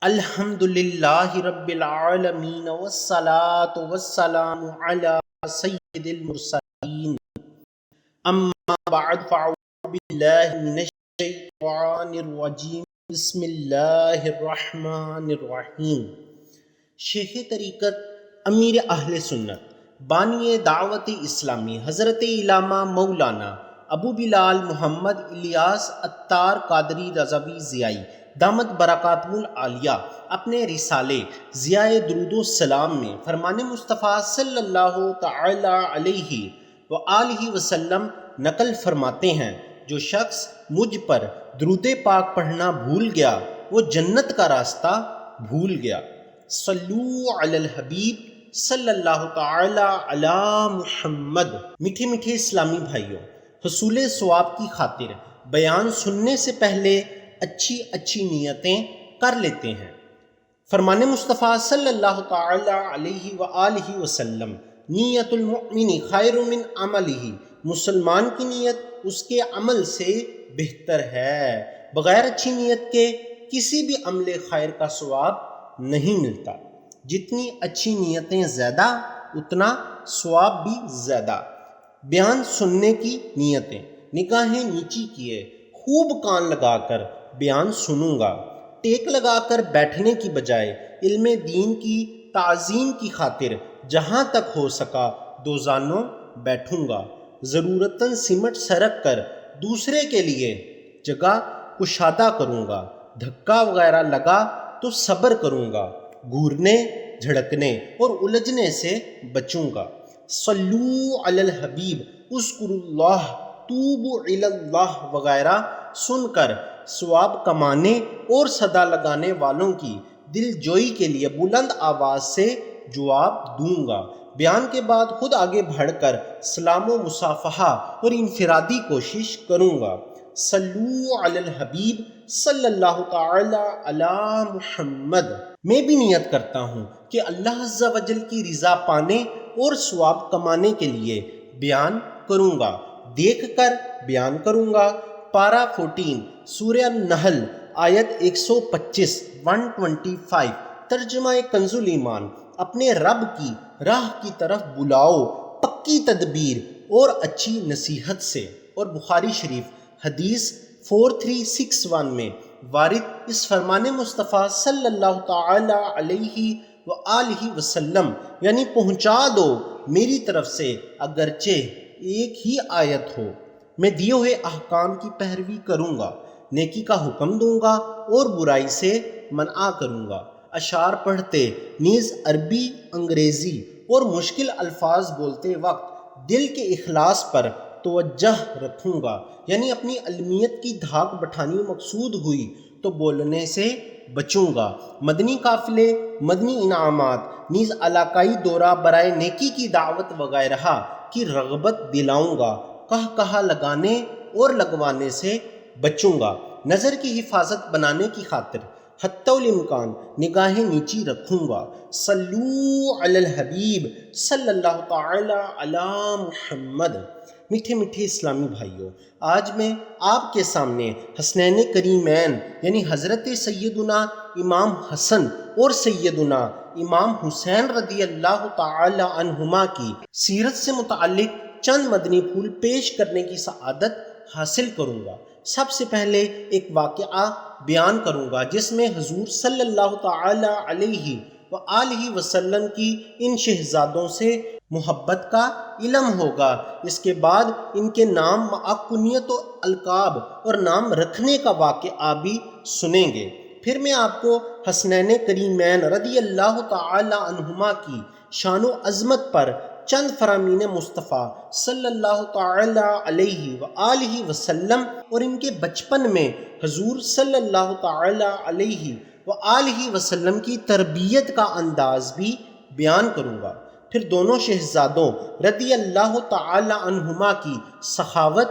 الحمد للہ رب العالمین والصلاة والسلام علی سید المرسلین اما بعد فاعوذ باللہ من الشیطان الرجیم بسم اللہ الرحمن الرحیم۔ شیخ طریقت امیر اہل سنت بانی دعوت اسلامی حضرت علامہ مولانا ابو بلال محمد الیاس عطار قادری رضوی ضیائی دامت برکاتہ العالیہ اپنے رسالے ضیاء درود و سلام میں فرمان مصطفیٰ صلی اللہ تعالی علیہ وآلہ وسلم نقل فرماتے ہیں، جو شخص مجھ پر درود پاک پڑھنا بھول گیا وہ جنت کا راستہ بھول گیا۔ صلو علی الحبیب صلی اللہ تعالی علی محمد۔ میٹھے میٹھے اسلامی بھائیوں، حصول ثواب کی خاطر بیان سننے سے پہلے اچھی نیتیں کر لیتے ہیں۔ فرمان مصطفیٰ صلی اللہ تعالی علیہ وآلہ وسلم، نیت المؤمن خیر من عملہ، مسلمان کی نیت اس کے عمل سے بہتر ہے۔ بغیر اچھی نیت کے کسی بھی عمل خیر کا ثواب نہیں ملتا۔ جتنی اچھی نیتیں زیادہ اتنا ثواب بھی زیادہ۔ بیان سننے کی نیتیں، نگاہیں نیچی کیے خوب کان لگا کر بیان سنوں گا، ٹیک لگا کر بیٹھنے کی بجائے علم دین کی تعظیم کی خاطر جہاں تک ہو سکا دو زانوں بیٹھوں گا، ضرورتاً سمٹ سرک کر دوسرے کے لیے جگہ کشادہ کروں گا، دھکا وغیرہ لگا تو صبر کروں گا، گھورنے جھڑکنے اور الجھنے سے بچوں گا۔ صلو علی الحبیب، اذکر اللہ، توبوا الی اللہ وغیرہ سن کر ثواب کمانے اور صدا لگانے والوں کی دل جوئی کے لیے بلند آواز سے جواب دوں گا۔ بیان کے بعد خود آگے بڑھ کر سلام و مصافحہ اور انفرادی کوشش کروں گا۔ صلو علی الحبیب صلی اللہ تعالی علی محمد۔ میں بھی نیت کرتا ہوں کہ اللہ عز و جل کی رضا پانے اور ثواب کمانے کے لیے بیان کروں گا، دیکھ کر بیان کروں گا۔ پارہ 14 سورہ النحل آیت 125 125۔ ترجمہ کنز الایمان، اپنے رب کی راہ کی طرف بلاؤ پکی تدبیر اور اچھی نصیحت سے۔ اور بخاری شریف حدیث 4361 میں وارد اس فرمان مصطفیٰ صلی اللہ تعالی علیہ وآلہ وسلم، یعنی پہنچا دو میری طرف سے اگرچہ ایک ہی آیت ہو، میں دیے ہوئے احکام کی پیروی کروں گا، نیکی کا حکم دوں گا اور برائی سے منع کروں گا۔ اشعار پڑھتے نیز عربی، انگریزی اور مشکل الفاظ بولتے وقت دل کے اخلاص پر توجہ رکھوں گا، یعنی اپنی علمیت کی دھاک بٹھانی مقصود ہوئی تو بولنے سے بچوں گا۔ مدنی قافلے، مدنی انعامات نیز علاقائی دورہ برائے نیکی کی دعوت وغیرہ کی رغبت دلاؤں گا، کہا لگانے اور لگوانے سے بچوں گا۔ نظر کی حفاظت بنانے کی خاطر حتی الامکان نگاہیں نیچی رکھوں گا۔ صلو علی الحبیب صلی اللہ تعالی علی محمد۔ میٹھے میٹھے اسلامی بھائیوں، آج میں آپ کے سامنے حسنین کریمین یعنی حضرت سیدنا امام حسن اور سیدنا امام حسین رضی اللہ تعالی عنہما کی سیرت سے متعلق چند مدنی پھول پیش کرنے کی سعادت حاصل کروں گا۔ سب سے پہلے ایک واقعہ بیان کروں گا جس میں حضور صلی اللہ تعالی علیہ وآلہ وسلم کی ان شہزادوں سے محبت کا علم ہوگا۔ اس کے بعد ان کے نام، کنیت و القاب اور نام رکھنے کا واقعہ بھی سنیں گے۔ پھر میں آپ کو حسنین کریمین رضی اللہ تعالی عنہما کی شان و عظمت پر چند فرامین مصطفیٰ صلی اللہ تعالی علیہ وآلہ وسلم اور ان کے بچپن میں حضور صلی اللہ تعالی علیہ وآلہ وسلم کی تربیت کا انداز بھی بیان کروں گا۔ پھر دونوں شہزادوں رضی اللہ تعالی عنہما کی سخاوت،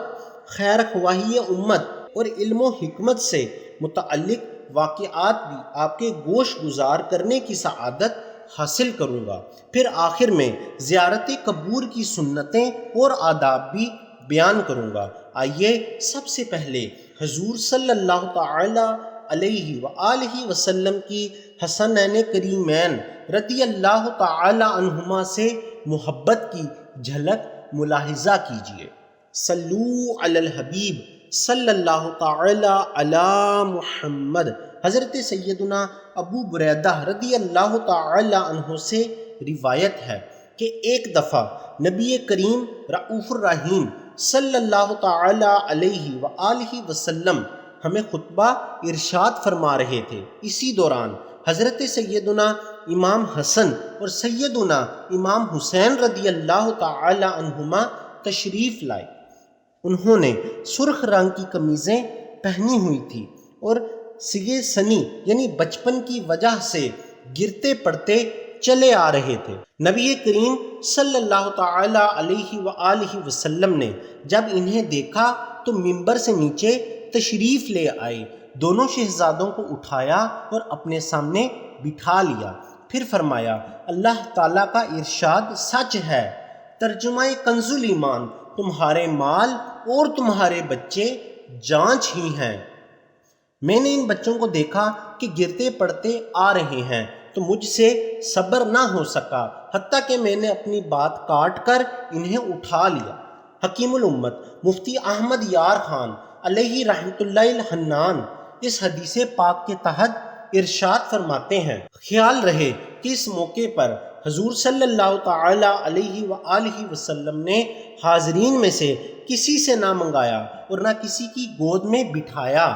خیر خواہی امت اور علم و حکمت سے متعلق واقعات بھی آپ کے گوش گزار کرنے کی سعادت حاصل کروں گا۔ پھر آخر میں زیارت قبور کی سنتیں اور آداب بھی بیان کروں گا۔ آئیے سب سے پہلے حضور صلی اللہ تعالی علیہ وآلہ وسلم کی حسنین کریمین رضی اللہ تعالی عنہما سے محبت کی جھلک ملاحظہ کیجیے۔ صلو علی الحبیب صلی اللہ تعالی علی محمد۔ حضرت سیدنا ابو بریدہ رضی اللہ تعالی عنہ سے روایت ہے کہ ایک دفعہ نبی کریم رؤوف الرحیم صلی اللہ تعالی علیہ وآلہ وسلم ہمیں خطبہ ارشاد فرما رہے تھے۔ اسی دوران حضرت سیدنا امام حسن اور سیدنا امام حسین رضی اللہ تعالی عنہما تشریف لائے۔ انہوں نے سرخ رنگ کی قمیضیں پہنی ہوئی تھی اور سگے سنی یعنی بچپن کی وجہ سے گرتے پڑتے چلے آ رہے تھے۔ نبی کریم صلی اللہ تعالی علیہ وآلہ وسلم نے جب انہیں دیکھا تو ممبر سے نیچے تشریف لے آئے، دونوں شہزادوں کو اٹھایا اور اپنے سامنے بٹھا لیا، پھر فرمایا اللہ تعالیٰ کا ارشاد سچ ہے۔ ترجمہ کنز ایمان، تمہارے مال اور تمہارے بچے جانچ ہی ہیں۔ میں نے ان بچوں کو دیکھا کہ گرتے پڑتے آ رہے ہیں تو مجھ سے صبر نہ ہو سکا، حتیٰ کہ میں نے اپنی بات کاٹ کر انہیں اٹھا لیا۔ حکیم الامت مفتی احمد یار خان علیہ رحمۃ اللہ الحنان اس حدیث پاک کے تحت ارشاد فرماتے ہیں، خیال رہے کہ اس موقع پر حضور صلی اللہ تعالی علیہ وآلہ وسلم نے حاضرین میں سے کسی سے نہ منگایا اور نہ کسی کی گود میں بٹھایا،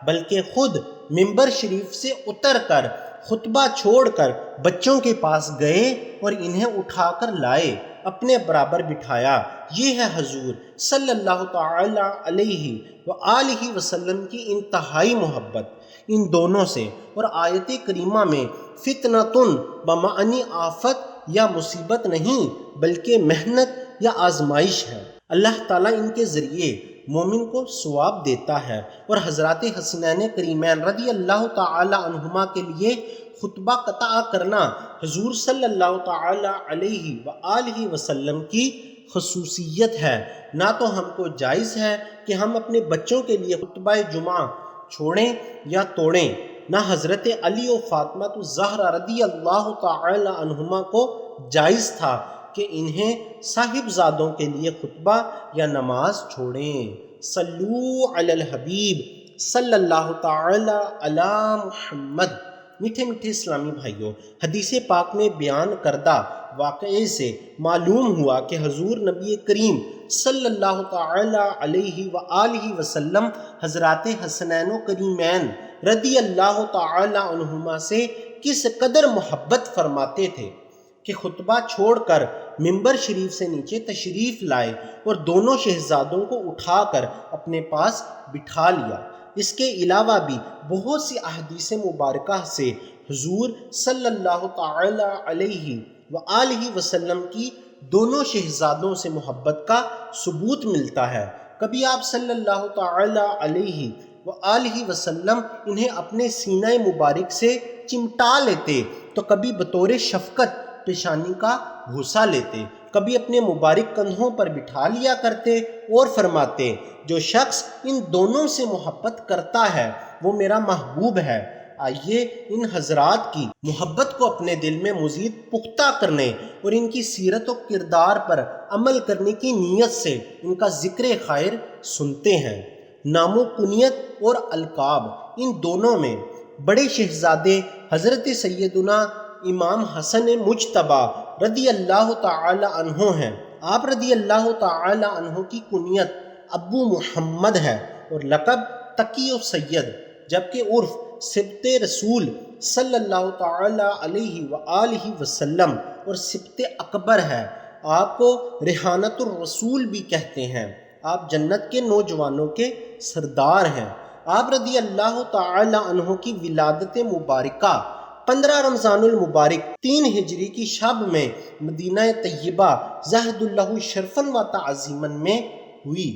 بلکہ خود ممبر شریف سے اتر کر خطبہ چھوڑ کر بچوں کے پاس گئے اور انہیں اٹھا کر لائے، اپنے برابر بٹھایا۔ یہ ہے حضور صلی اللہ تعالی علیہ وآلہ وسلم کی انتہائی محبت ان دونوں سے۔ اور آیت کریمہ میں فتنۃ بمعنی آفت یا مصیبت نہیں بلکہ محنت یا آزمائش ہے۔ اللہ تعالیٰ ان کے ذریعے مومن کو ثواب دیتا ہے، اور حضرات حسنین کریمین رضی اللہ تعالی عنہما کے لیے خطبہ قطع کرنا حضور صلی اللہ تعالی علیہ وآلہ وسلم کی خصوصیت ہے۔ نہ تو ہم کو جائز ہے کہ ہم اپنے بچوں کے لیے خطبہ جمعہ چھوڑیں یا توڑیں، نہ حضرت علی و فاطمہ الزہرا رضی اللہ تعالی عنہما کو جائز تھا کہ انہیں صاحبزادوں کے لیے خطبہ یا نماز چھوڑیں۔ صلو علی الحبیب صلی اللہ تعالی علی محمد۔ میٹھے میٹھے اسلامی بھائیوں، حدیث پاک میں بیان کردہ واقعے سے معلوم ہوا کہ حضور نبی کریم صلی اللہ تعالی علیہ وآلہ وسلم حضرات حسنین و کریمین رضی اللہ تعالی عنہما سے کس قدر محبت فرماتے تھے کہ خطبہ چھوڑ کر ممبر شریف سے نیچے تشریف لائے اور دونوں شہزادوں کو اٹھا کر اپنے پاس بٹھا لیا۔ اس کے علاوہ بھی بہت سی احادیث مبارکہ سے حضور صلی اللہ تعالی علیہ وآلہ وسلم کی دونوں شہزادوں سے محبت کا ثبوت ملتا ہے۔ کبھی آپ صلی اللہ تعالی علیہ وآلہ وسلم انہیں اپنے سینہ مبارک سے چمٹا لیتے تو کبھی بطور شفقت پیشانی کا بوسہ لیتے، کبھی اپنے مبارک کندھوں پر بٹھا لیا کرتے اور فرماتے جو شخص ان دونوں سے محبت کرتا ہے وہ میرا محبوب ہے۔ آئیے ان حضرات کی محبت کو اپنے دل میں مزید پختہ کرنے اور ان کی سیرت و کردار پر عمل کرنے کی نیت سے ان کا ذکر خیر سنتے ہیں۔ نام و کنیت اور القاب، ان دونوں میں بڑے شہزادے حضرت سیدنا امام حسن مجتبیٰ رضی اللہ تعالی عنہ ہیں۔ آپ رضی اللہ تعالی عنہ کی کنیت ابو محمد ہے اور لقب تقی و سید، جبکہ عرف سبط رسول صلی اللہ تعالی علیہ وآلہ وسلم اور سبط اکبر ہے۔ آپ کو ریحانۃ الرسول بھی کہتے ہیں۔ آپ جنت کے نوجوانوں کے سردار ہیں۔ آپ رضی اللہ تعالی عنہ کی ولادت مبارکہ 15 رمضان المبارک 3 ہجری کی شب میں مدینہ طیبہ زہد اللہ شرفاً و تعظیماً میں ہوئی۔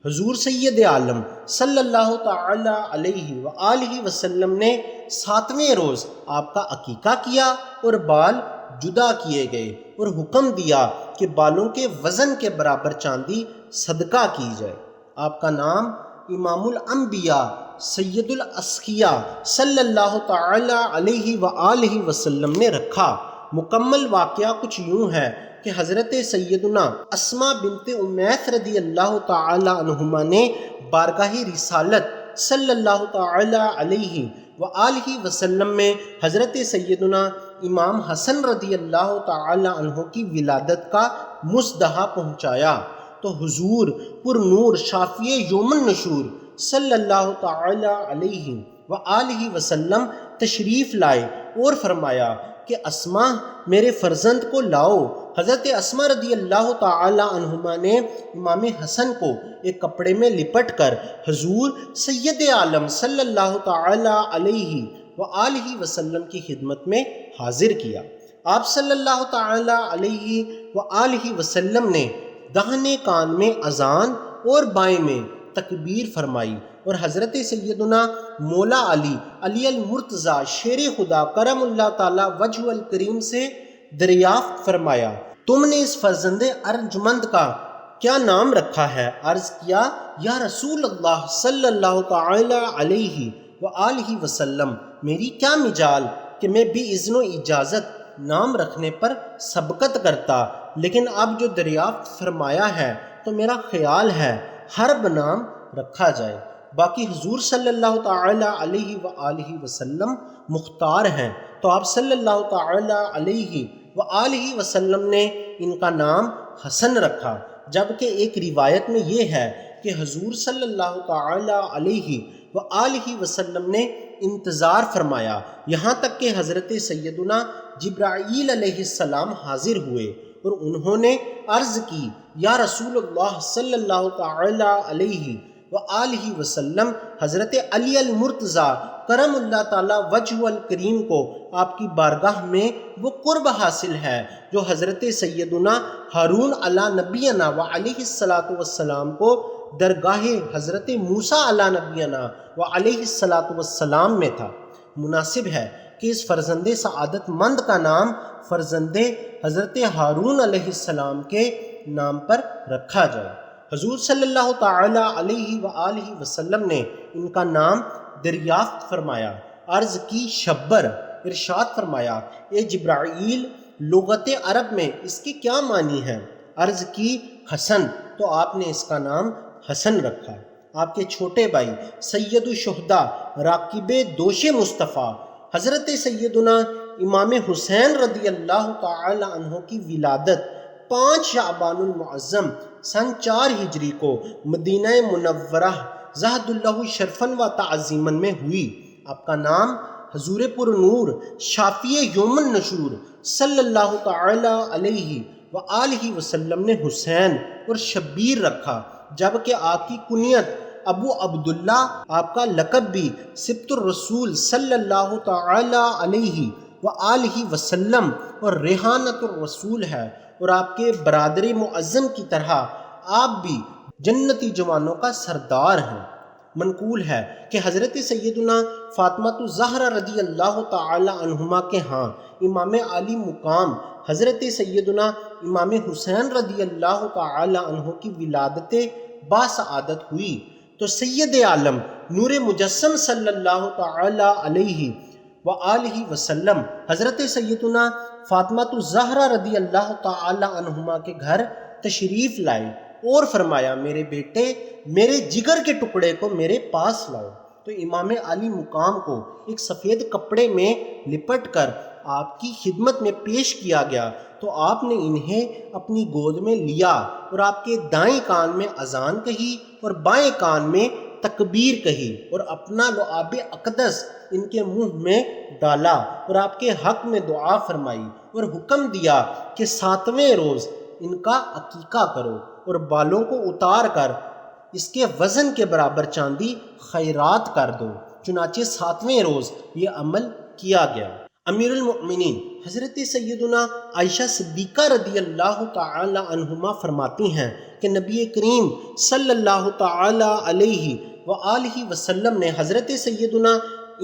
حضور سید عالم صلی اللہ تعالی علیہ وآلہ وسلم نے 7ویں روز آپ کا عقیقہ کیا اور بال جدا کیے گئے اور حکم دیا کہ بالوں کے وزن کے برابر چاندی صدقہ کی جائے۔ آپ کا نام امام الانبیاء سید الاسقیاء صلی اللہ تعالی علیہ وآلہ وسلم نے رکھا۔ مکمل واقعہ کچھ یوں ہے کہ حضرت سیدنا اسماء بنت امیس رضی اللہ تعالی عنہما نے بارگاہ رسالت صلی اللہ تعالی علیہ وآلہ وسلم میں حضرت سیدنا امام حسن رضی اللہ تعالی عنہ کی ولادت کا مژدہ پہنچایا تو حضور پر نور شافی یوم النشور صلی اللہ تعالی علیہ وآلہ وسلم تشریف لائے اور فرمایا کہ اسماء میرے فرزند کو لاؤ۔ حضرت اسماء رضی اللہ تعالی عنہما نے امام حسن کو ایک کپڑے میں لپٹ کر حضور سید عالم صلی اللہ تعالی علیہ وآلہ وسلم کی خدمت میں حاضر کیا۔ آپ صلی اللہ تعالی علیہ وآلہ وسلم نے داہنے کان میں اذان اور بائیں میں تکبیر فرمائی اور حضرت سیدنا مولا علی المرتضیٰ شیر خدا کرم اللہ تعالی وجہ الکریم سے دریافت فرمایا، تم نے اس فرزند ارجمند کا کیا نام رکھا ہے؟ عرض کیا، یا رسول اللہ صلی اللہ تعالی علیہ وآلہ وسلم، میری کیا مجال کہ میں بھی اذن و اجازت نام رکھنے پر سبقت کرتا، لیکن اب جو دریافت فرمایا ہے تو میرا خیال ہے حرب نام رکھا جائے۔ باقی حضور صلی اللہ تعالی علیہ وآلہ وسلم مختار ہیں، تو آپ صلی اللہ تعالی علیہ وآلہ وسلم نے ان کا نام حسن رکھا، جبکہ ایک روایت میں یہ ہے کہ حضور صلی اللہ تعالی علیہ وآلہ وسلم نے انتظار فرمایا یہاں تک کہ حضرت سیدنا جبرائیل علیہ السلام حاضر ہوئے اور انہوں نے عرض کی، یا رسول اللہ صلی اللہ تعالی علیہ وآلہ وسلم، حضرت علی المرتضیٰ کرم اللہ تعالی وجہ الکریم کو آپ کی بارگاہ میں وہ قرب حاصل ہے جو حضرت سیدنا ہارون علی نبینا وعلیہ السلام کو درگاہ حضرت موسیٰ علی نبینا وعلیہ السلام میں تھا۔ مناسب ہے کہ اس فرزند سعادت مند کا نام فرزند حضرت ہارون علیہ السلام کے نام پر رکھا جائے۔ حضور صلی اللہ تعالی علیہ وآلہ وسلم نے ان کا نام دریافت فرمایا، عرض کی شبر، ارشاد فرمایا، اے جبرائیل، لغت عرب میں اس کے کیا معنی ہیں؟ عرض کی حسن، تو آپ نے اس کا نام حسن رکھا۔ آپ کے چھوٹے بھائی سید الشہداء راکب دوش مصطفیٰ حضرت سیدنا امام حسین رضی اللہ تعالی عنہ کی ولادت 5 شعبان المعظم سن 4 ہجری کو مدینہ منورہ زہد اللہ شرفن و تعظیمن میں ہوئی۔ آپ کا نام حضور پر نور شافی یوم النشور صلی اللہ تعالی علیہ وآلہ وسلم نے حسین اور شبیر رکھا، جبکہ آپ کی کنیت ابو عبداللہ، آپ کا لقب بھی سبط الرسول صلی اللہ تعالی علیہ وآلہ وسلم اور ریحانۃ الرسول ہے، اور آپ کے برادر معظم کی طرح آپ بھی جنتی جوانوں کا سردار ہیں۔ منقول ہے کہ حضرت سیدنا فاطمہ الزہرا رضی اللہ تعالی عنہما کے ہاں امام عالی مقام حضرت سیدنا امام حسین رضی اللہ تعالی عنہ کی ولادت باسعادت ہوئی تو سید عالم نور مجسم صلی اللہ تعالی علیہ وآلہ وسلم حضرت سیدنا فاطمہ الزہرا رضی اللہ تعالی عنہما کے گھر تشریف لائے اور فرمایا، میرے بیٹے، میرے جگر کے ٹکڑے کو میرے پاس لاؤ۔ تو امام عالی مقام کو ایک سفید کپڑے میں لپٹ کر آپ کی خدمت میں پیش کیا گیا تو آپ نے انہیں اپنی گود میں لیا اور آپ کے دائیں کان میں اذان کہی اور بائیں کان میں تکبیر کہی اور اپنا لعاب اقدس ان کے منہ میں ڈالا اور آپ کے حق میں دعا فرمائی اور حکم دیا کہ 7ویں روز ان کا عقیقہ کرو اور بالوں کو اتار کر اس کے وزن کے برابر چاندی خیرات کر دو۔ چنانچہ 7ویں روز یہ عمل کیا گیا۔ امیر المؤمنین حضرت سیدنا عائشہ صدیقہ رضی اللہ تعالی عنہما فرماتی ہیں کہ نبی کریم صلی اللہ تعالی علیہ وآلہ وسلم نے حضرت سیدنا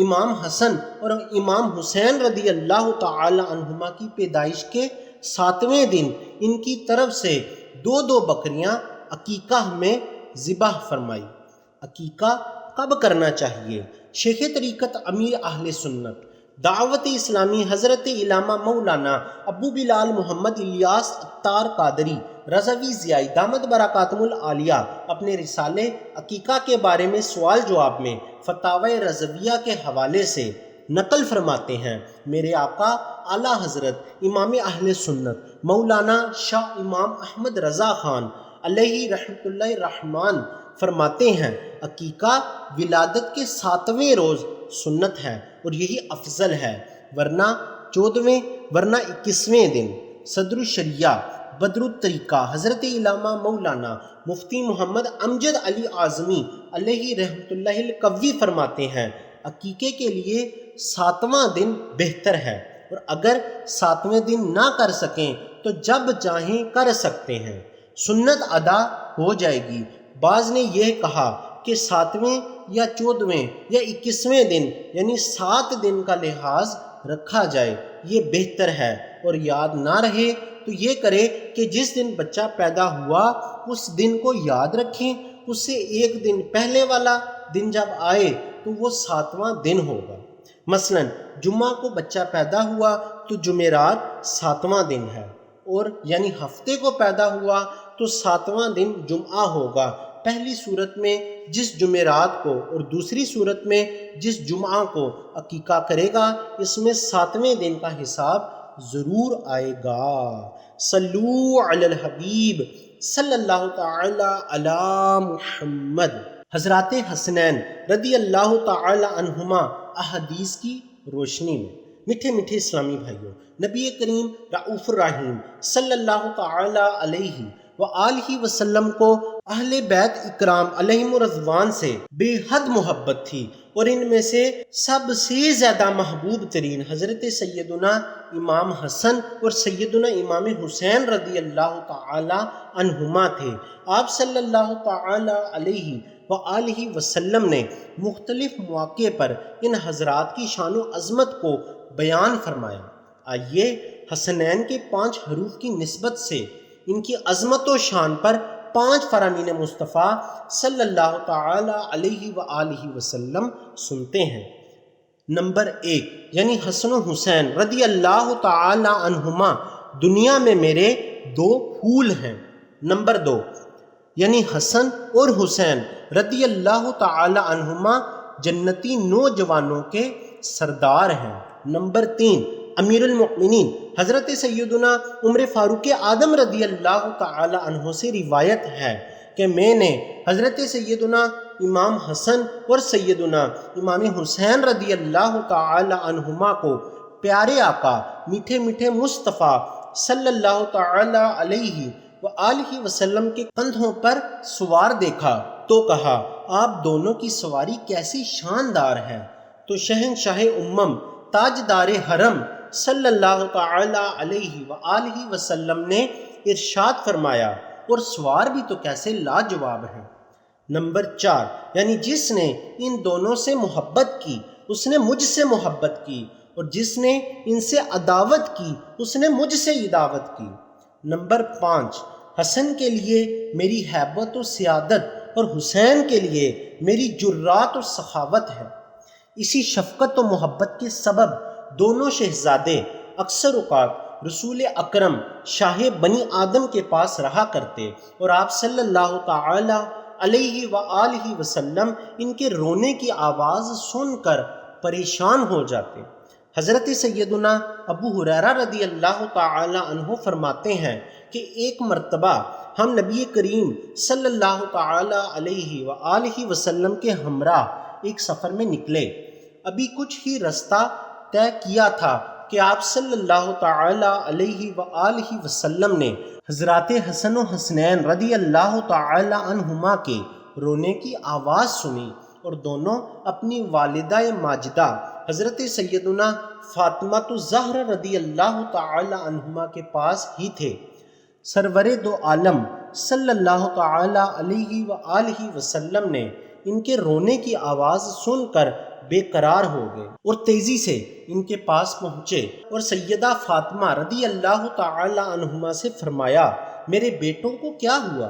امام حسن اور امام حسین رضی اللہ تعالی عنہما کی پیدائش کے 7ویں دن ان کی طرف سے 2 بکریاں عقیقہ میں ذبح فرمائی۔ عقیقہ کب کرنا چاہیے؟ شیخ طریقت امیر اہل سنت دعوت اسلامی حضرت علامہ مولانا ابو بلال محمد الیاس عطار قادری رضوی ضیائی دامت برکاتہم العالیہ اپنے رسالے عقیقہ کے بارے میں سوال جواب میں فتاوی رضویہ کے حوالے سے نقل فرماتے ہیں، میرے آقا اعلیٰ حضرت امام اہل سنت مولانا شاہ امام احمد رضا خان علیہ رحمۃ اللہ الرحمن فرماتے ہیں، عقیقہ ولادت کے 7ویں روز سنت ہے اور یہی افضل ہے، ورنہ 14ویں ورنہ 21ویں دن۔ صدر الشریعہ بدر الطریقہ حضرت علامہ مولانا مفتی محمد امجد علی اعظمی علیہ رحمۃ اللہ القوی فرماتے ہیں، عقیقے کے لیے 7واں دن بہتر ہے، اور اگر 7ویں دن نہ کر سکیں تو جب چاہیں کر سکتے ہیں، سنت ادا ہو جائے گی۔ بعض نے یہ کہا کہ 7ویں یا 14ویں یا 21ویں دن یعنی 7 دن کا لحاظ رکھا جائے، یہ بہتر ہے، اور یاد نہ رہے تو یہ کرے کہ جس دن بچہ پیدا ہوا اس دن کو یاد رکھیں، اس سے ایک دن پہلے والا دن جب آئے تو وہ 7واں دن ہوگا۔ مثلا جمعہ کو بچہ پیدا ہوا تو جمعرات 7واں دن ہے، اور یعنی ہفتے کو پیدا ہوا تو 7واں دن جمعہ ہوگا، پہلی صورت میں جس جمعرات کو اور دوسری صورت میں جس جمعہ کو عقیقہ کرے گا اس میں 7ویں دن کا حساب ضرور آئے گا۔ صلو علی الحبیب صلی اللہ تعالی علی محمد۔ حضرات حسنین رضی اللہ تعالی عنہما احادیث کی روشنی میں میٹھے میٹھے اسلامی بھائیوں، نبی کریم رؤوف الرحیم صلی اللہ تعالی علیہ وآلہ وسلم کو اہل بیت اکرام علیہم الرضوان سے بے حد محبت تھی، اور ان میں سے سب سے زیادہ محبوب ترین حضرت سیدنا امام حسن اور سیدنا امام حسین رضی اللہ تعالی عنہما تھے۔ آپ صلی اللہ تعالی علیہ وآلہ وسلم نے مختلف مواقع پر ان حضرات کی شان و عظمت کو بیان فرمایا۔ آئیے حسنین کے 5 حروف کی نسبت سے ان کی عظمت و شان پر 5 فرامین مصطفیٰ صلی اللہ تعالی علیہ وآلہ وسلم سنتے ہیں۔ نمبر 1 یعنی حسن و حسین رضی اللہ تعالی عنہما دنیا میں میرے 2 پھول ہیں۔ نمبر 2 یعنی حسن اور حسین رضی اللہ تعالی عنہما جنتی نوجوانوں کے سردار ہیں۔ نمبر 3 امیر المؤمنین حضرت سیدنا عمر فاروق اعظم رضی اللہ تعالی عنہ سے روایت ہے کہ میں نے حضرت سیدنا امام حسن اور سیدنا امام حسین رضی اللہ تعالی عنہما کو پیارے آقا میٹھے میٹھے مصطفیٰ صلی اللہ تعالی علیہ وآلہ وسلم کے کندھوں پر سوار دیکھا تو کہا، آپ دونوں کی سواری کیسی شاندار ہے۔ تو شہنشاہ امم تاجدار حرم صلی اللہ تعالی علیہ وآلہ وسلم نے ارشاد فرمایا، اور سوار بھی تو کیسے لاجواب ہیں۔ نمبر 4 یعنی جس نے ان دونوں سے محبت کی اس نے مجھ سے محبت کی، اور جس نے ان سے عداوت کی اس نے مجھ سے عداوت کی۔ نمبر 5 حسن کے لیے میری ہیبت و سیادت اور حسین کے لیے میری جرات و سخاوت ہے۔ اسی شفقت و محبت کے سبب دونوں شہزادے اکثر اوقات رسول اکرم شاہ بنی آدم کے پاس رہا کرتے، اور آپ صلی اللہ تعالی علیہ وآلہ وسلم ان کے رونے کی آواز سن کر پریشان ہو جاتے۔ حضرت سیدنا ابو ہریرہ رضی اللہ تعالی عنہ فرماتے ہیں کہ ایک مرتبہ ہم نبی کریم صلی اللہ تعالی علیہ وآلہ وسلم کے ہمراہ ایک سفر میں نکلے، ابھی کچھ ہی رستہ طے کیا تھا کہ آپ صلی اللہ تعالی علیہ وآلہ وسلم نے حضرات حسن و حسنین رضی اللہ تعالی عنہما کے رونے کی آواز سنی، اور دونوں اپنی والدہ ماجدہ حضرت سیدنا فاطمہ الزہرا رضی اللہ تعالی عنہما کے پاس ہی تھے۔ سرور دو عالم صلی اللہ تعالی علیہ وآلہ وسلم نے ان کے رونے کی آواز سن کر بے قرار ہو گئے اور تیزی سے ان کے پاس پہنچے، اور سیدہ فاطمہ رضی اللہ تعالی عنہما سے فرمایا، میرے بیٹوں کو کیا ہوا؟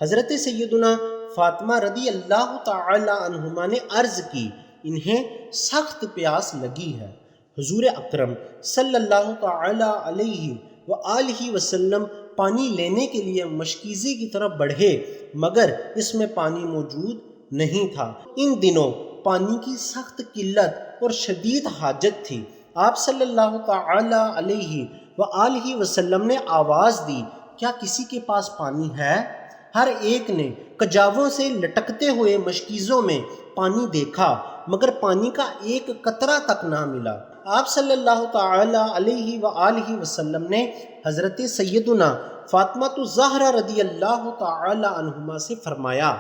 حضرت سیدنا فاطمہ رضی اللہ تعالی عنہما نے عرض کی، انہیں سخت پیاس لگی ہے۔ حضور اکرم صلی اللہ تعالی علیہ وآلہ وسلم پانی لینے کے لیے مشکیزے کی طرف بڑھے، مگر اس میں پانی موجود نہیں تھا۔ ان دنوں پانی کی سخت قلت اور شدید حاجت تھی۔ آپ صلی اللہ تعالی علیہ وآلہ وسلم نے آواز دی، کیا کسی کے پاس پانی ہے؟ ہر ایک نے کجاووں سے لٹکتے ہوئے مشکیزوں میں پانی دیکھا، مگر پانی کا ایک قطرہ تک نہ ملا۔ آپ صلی اللہ تعالی علیہ وآلہ وسلم نے حضرت سیدنا فاطمہ الزہرا رضی اللہ تعالی عنہما سے فرمایا،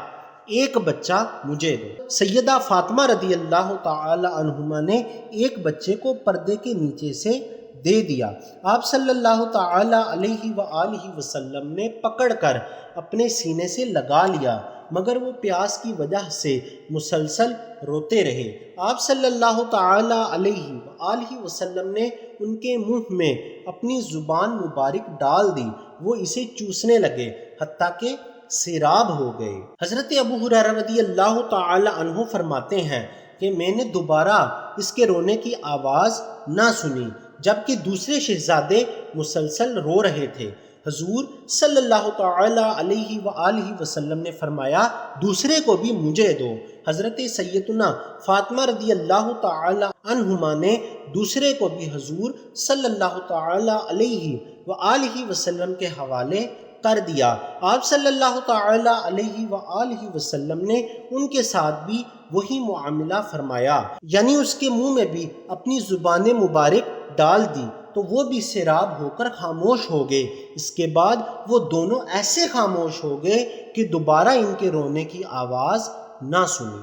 ایک بچہ مجھے دو۔ سیدہ فاطمہ رضی اللہ تعالی عنہما نے ایک بچے کو پردے کے نیچے سے دے دیا۔ آپ صلی اللہ تعالی علیہ وآلہ وسلم نے پکڑ کر اپنے سینے سے لگا لیا، مگر وہ پیاس کی وجہ سے مسلسل روتے رہے۔ آپ صلی اللہ تعالی علیہ وآلہ وسلم نے ان کے منہ میں اپنی زبان مبارک ڈال دی، وہ اسے چوسنے لگے حتیٰ کہ سیراب ہو گئے۔ حضرت ابو ہریرہ رضی اللہ تعالی عنہ فرماتے ہیں کہ میں نے دوبارہ اس کے رونے کی آواز نہ سنی، جبکہ دوسرے شہزادے مسلسل رو رہے تھے۔ حضور صلی اللہ تعالی علیہ وآلہ وسلم نے فرمایا، دوسرے کو بھی مجھے دو۔ حضرت سیدنا فاطمہ رضی اللہ تعالی عنہما نے دوسرے کو بھی حضور صلی اللہ تعالی علیہ وآلہ وسلم کے حوالے کر دیا۔ آپ صلی اللہ تعالی علیہ وآلہ وسلم نے ان کے ساتھ بھی وہی معاملہ فرمایا، یعنی اس کے منہ میں بھی اپنی زبان مبارک ڈال دی تو وہ بھی سیراب ہو کر خاموش ہو گئے۔ اس کے بعد وہ دونوں ایسے خاموش ہو گئے کہ دوبارہ ان کے رونے کی آواز نہ سنی۔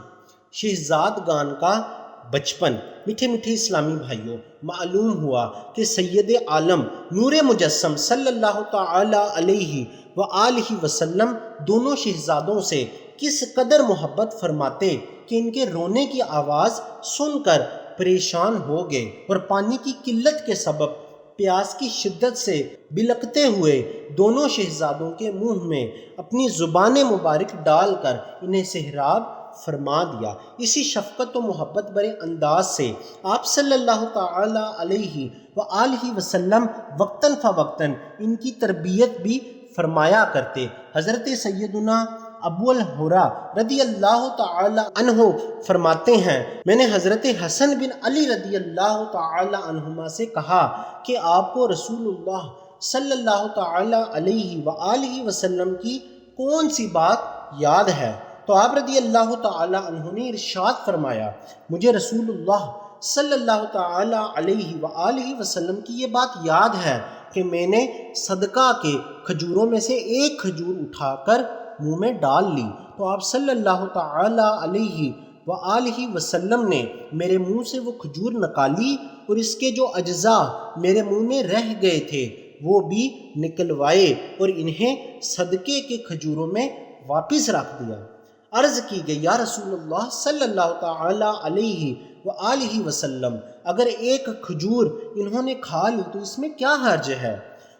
شہزادگان کا بچپن۔ میٹھے میٹھے اسلامی بھائیوں، معلوم ہوا کہ سید عالم نور مجسم صلی اللہ تعالی علیہ وآلہ وسلم دونوں شہزادوں سے کس قدر محبت فرماتے کہ ان کے رونے کی آواز سن کر پریشان ہو گئے، اور پانی کی قلت کے سبب پیاس کی شدت سے بلکتے ہوئے دونوں شہزادوں کے منہ میں اپنی زبان مبارک ڈال کر انہیں سیراب فرما دیا۔ اسی شفقت و محبت برے انداز سے آپ صلی اللہ تعالی علیہ وآلہ وسلم وقتاً فوقتاً ان کی تربیت بھی فرمایا کرتے۔ حضرت سیدنا ابو الہورا رضی اللہ تعالی عنہ فرماتے ہیں، میں نے حضرت حسن بن علی رضی اللہ تعالی عنہما سے کہا کہ آپ کو رسول اللہ صلی اللہ تعالی علیہ وآلہ وسلم کی کون سی بات یاد ہے؟ تو آپ رضی اللہ تعالی عنہ نے ارشاد فرمایا، مجھے رسول اللہ صلی اللہ تعالی علیہ وآلہ وسلم کی یہ بات یاد ہے کہ میں نے صدقہ کے کھجوروں میں سے ایک کھجور اٹھا کر منہ میں ڈال لی، تو آپ صلی اللہ تعالی علیہ وآلہ وسلم نے میرے منہ سے وہ کھجور نکالی اور اس کے جو اجزاء میرے منہ میں رہ گئے تھے وہ بھی نکلوائے اور انہیں صدقے کے کھجوروں میں واپس رکھ دیا۔ عرض کی گئی، یا رسول اللہ صلی اللہ تعالی علیہ وآلہ وسلم، اگر ایک کھجور انہوں نے کھا لی تو اس میں کیا حرج ہے؟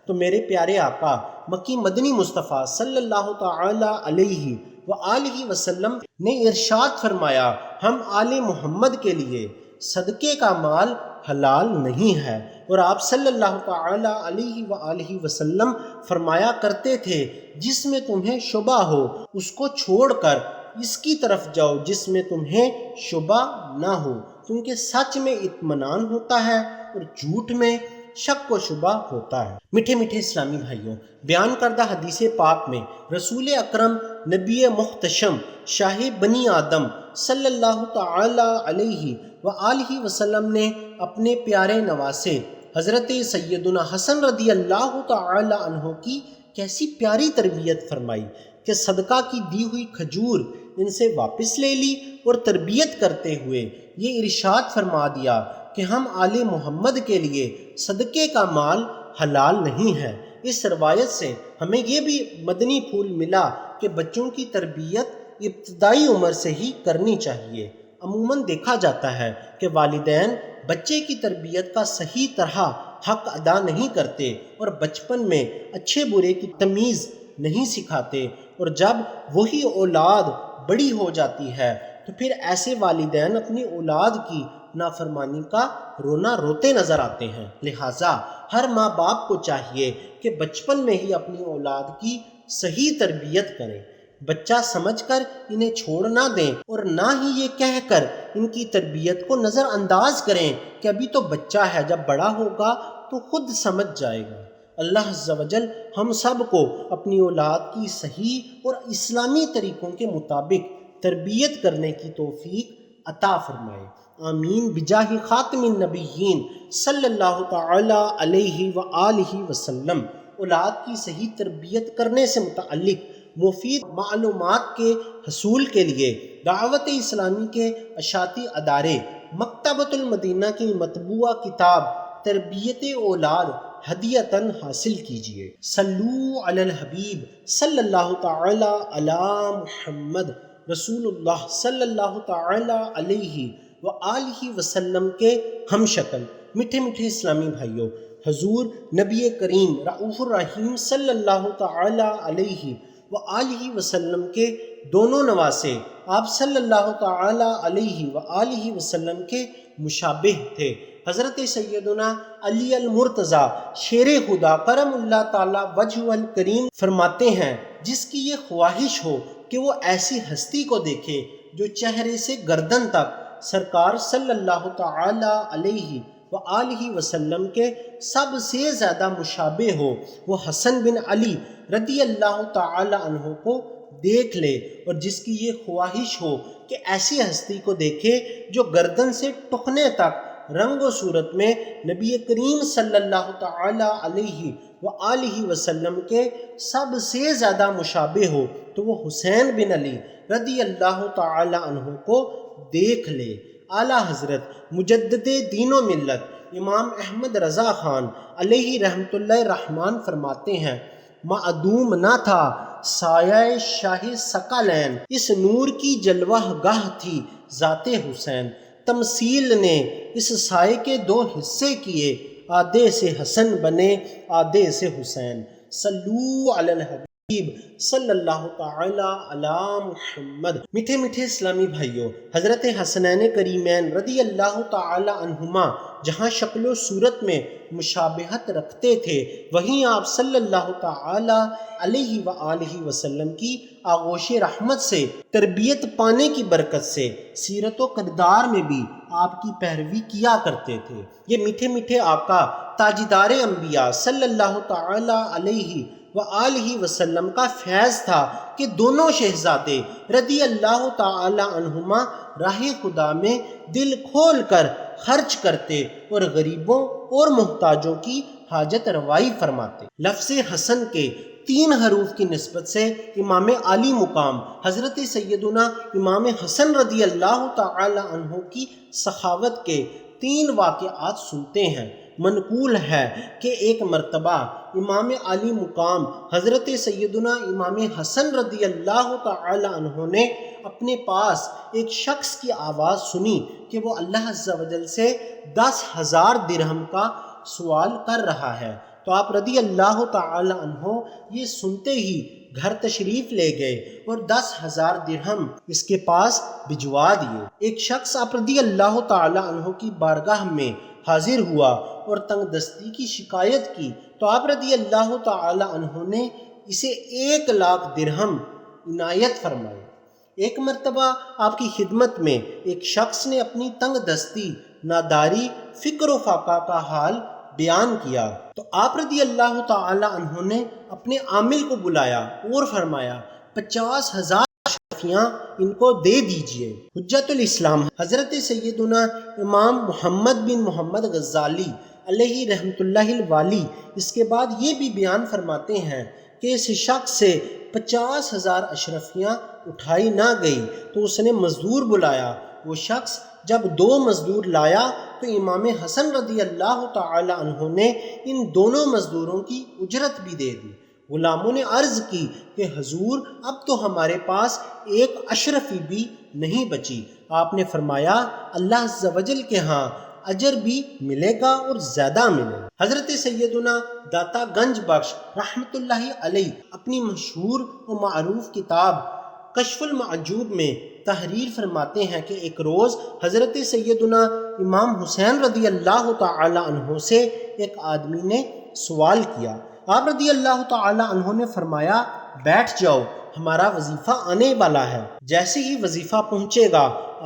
تو میرے پیارے آقا مکی مدنی مصطفیٰ صلی اللہ تعالی علیہ وآلہ وسلم نے ارشاد فرمایا، ہم آل محمد کے لیے صدقے کا مال حلال نہیں ہے، اور آپ صلی اللہ تعالی علیہ وآلہ وسلم فرمایا کرتے تھے، جس میں تمہیں شبہ ہو اس کو چھوڑ کر اس کی طرف جاؤ جس میں تمہیں شبہ نہ ہو، کیونکہ سچ میں اطمینان ہوتا ہے اور جھوٹ میں شک و شبہ ہوتا ہے۔ میٹھے میٹھے اسلامی بھائیوں، بیان کردہ حدیث پاک میں رسول اکرم نبی محتشم شاہ بنی آدم صلی اللہ تعالی علیہ وآلہ وسلم نے اپنے پیارے نواسے حضرت سیدنا حسن رضی اللہ تعالی عنہ کی کیسی پیاری تربیت فرمائی کہ صدقہ کی دی ہوئی کھجور ان سے واپس لے لی، اور تربیت کرتے ہوئے یہ ارشاد فرما دیا کہ ہم آل محمد کے لیے صدقے کا مال حلال نہیں ہے۔ اس روایت سے ہمیں یہ بھی مدنی پھول ملا کہ بچوں کی تربیت ابتدائی عمر سے ہی کرنی چاہیے۔ عموماً دیکھا جاتا ہے کہ والدین بچے کی تربیت کا صحیح طرح حق ادا نہیں کرتے اور بچپن میں اچھے برے کی تمیز نہیں سکھاتے، اور جب وہی اولاد بڑی ہو جاتی ہے تو پھر ایسے والدین اپنی اولاد کی نافرمانی کا رونا روتے نظر آتے ہیں۔ لہٰذا ہر ماں باپ کو چاہیے کہ بچپن میں ہی اپنی اولاد کی صحیح تربیت کریں، بچہ سمجھ کر انہیں چھوڑ نہ دیں اور نہ ہی یہ کہہ کر ان کی تربیت کو نظر انداز کریں کہ ابھی تو بچہ ہے، جب بڑا ہوگا تو خود سمجھ جائے گا۔ اللہ عز و جل ہم سب کو اپنی اولاد کی صحیح اور اسلامی طریقوں کے مطابق تربیت کرنے کی توفیق عطا فرمائے، آمین بجاہ خاتم النبیین صلی اللہ تعالی علیہ وآلہ وسلم۔ اولاد کی صحیح تربیت کرنے سے متعلق مفید معلومات کے حصول کے لیے دعوت اسلامی کے اشاعتی ادارے مکتبۃ المدینہ کی مطبوعہ کتاب تربیت اولاد ہدیۃً حاصل کیجیے۔ صلو علی الحبیب صلی اللہ تعالی علی محمد رسول اللہ صلی اللہ تعالی علیہ وآلہ وسلم کے ہم شکل میٹھے میٹھے اسلامی بھائیوں، حضور نبی کریم رؤوف الرحیم صلی اللہ تعالی علیہ وآلہ وسلم کے دونوں نواسے آپ صلی اللہ تعالی علیہ وآلہ وسلم کے مشابہ تھے۔ حضرت سیدنا علی المرتضیٰ شیر خدا کرم اللہ تعالی وجہ الکریم فرماتے ہیں، جس کی یہ خواہش ہو کہ وہ ایسی ہستی کو دیکھے جو چہرے سے گردن تک سرکار صلی اللہ تعالی علیہ وآلہ وسلم کے سب سے زیادہ مشابہ ہو، وہ حسن بن علی رضی اللہ تعالی عنہ کو دیکھ لے، اور جس کی یہ خواہش ہو کہ ایسی ہستی کو دیکھے جو گردن سے ٹخنے تک رنگ و صورت میں نبی کریم صلی اللہ تعالی علیہ وآلہ وسلم کے سب سے زیادہ مشابہ ہو، تو وہ حسین بن علی رضی اللہ تعالی عنہ کو دیکھ لے۔ اعلیٰ حضرت مجدد دین و ملت امام احمد رضا خان علیہ رحمۃ اللہ الرحمن فرماتے ہیں، معدوم نہ تھا سایہ شاہ ثقلین، اس نور کی جلوہ گاہ تھی ذات حسین، تمثیل نے اس سائے کے دو حصے کیے، آدھے سے حسن بنے آدھے سے حسین۔ صلو علی الحبیب صلی اللہ تعالی علی محمد۔ میٹھے میٹھے اسلامی بھائیوں، حضرت حسنین کریمین رضی اللہ تعالی عنہما جہاں شکل و صورت میں مشابہت رکھتے تھے، وہیں آپ صلی اللہ تعالی علیہ وآلہ وسلم کی آغوش رحمت سے تربیت پانے کی برکت سے سیرت و کردار میں بھی آپ کی پیروی کیا کرتے تھے۔ یہ میٹھے میٹھے آقا تاجدار انبیاء صلی اللہ تعالی علیہ وآلہ وسلم کا فیض تھا کہ دونوں شہزادے رضی اللہ تعالی عنہما راہ خدا میں دل کھول کر خرچ کرتے اور غریبوں اور محتاجوں کی حاجت روائی فرماتے۔ لفظ حسن کے 3 حروف کی نسبت سے امام عالی مقام حضرت سیدنا امام حسن رضی اللہ تعالی عنہ کی سخاوت کے 3 واقعات سنتے ہیں۔ منقول ہے کہ ایک مرتبہ امام عالی مقام حضرت سیدنا امام حسن رضی اللہ تعالی عنہ نے اپنے پاس ایک شخص کی آواز سنی کہ وہ اللہ عز و جل سے 10,000 درہم کا سوال کر رہا ہے، تو آپ رضی اللہ تعالی عنہ یہ سنتے ہی گھر تشریف لے گئے اور 10,000 درہم اس کے پاس بھجوا دیے۔ ایک شخص آپ رضی اللہ تعالی عنہ کی بارگاہ میں حاضر ہوا اور تنگ دستی کی شکایت کی، تو آپ رضی اللہ تعالی عنہ نے اسے 1,00,000 درہم عنایت فرمائے۔ ایک مرتبہ آپ کی خدمت میں ایک شخص نے اپنی تنگ دستی، ناداری، فکر و فاقہ کا حال بیان کیا، تو آپ رضی اللہ تعالی عنہ نے اپنے عامل کو بلایا اور فرمایا 50,000 اشرفیاں ان کو دے دیجئے۔ حجت الاسلام حضرت سیدنا امام محمد بن محمد غزالی علیہ رحمۃ اللہ الوالی اس کے بعد یہ بھی بیان فرماتے ہیں کہ اس شخص سے 50,000 اشرفیاں اٹھائی نہ گئی تو اس نے مزدور بلایا۔ وہ شخص جب 2 مزدور لایا تو امام حسن رضی اللہ تعالی عنہ نے ان دونوں مزدوروں کی اجرت بھی دے دی۔ غلاموں نے عرض کی کہ حضور اب تو ہمارے پاس 1 اشرفی بھی نہیں بچی۔ آپ نے فرمایا اللہ عز و جل کے ہاں اجر بھی ملے گا اور زیادہ ملے گا۔ حضرت سیدنا داتا گنج بخش رحمت اللہ علیہ اپنی مشہور و معروف کتاب کشف المعجوب میں تحریر فرماتے ہیں کہ ایک روز حضرت سیدنا امام حسین رضی اللہ تعالی عنہ سے ایک آدمی نے سوال کیا۔ آپ رضی اللہ تعالی عنہ نے فرمایا بیٹھ جاؤ، ہمارا وظیفہ آنے والا ہے، جیسے ہی وظیفہ پہنچے گا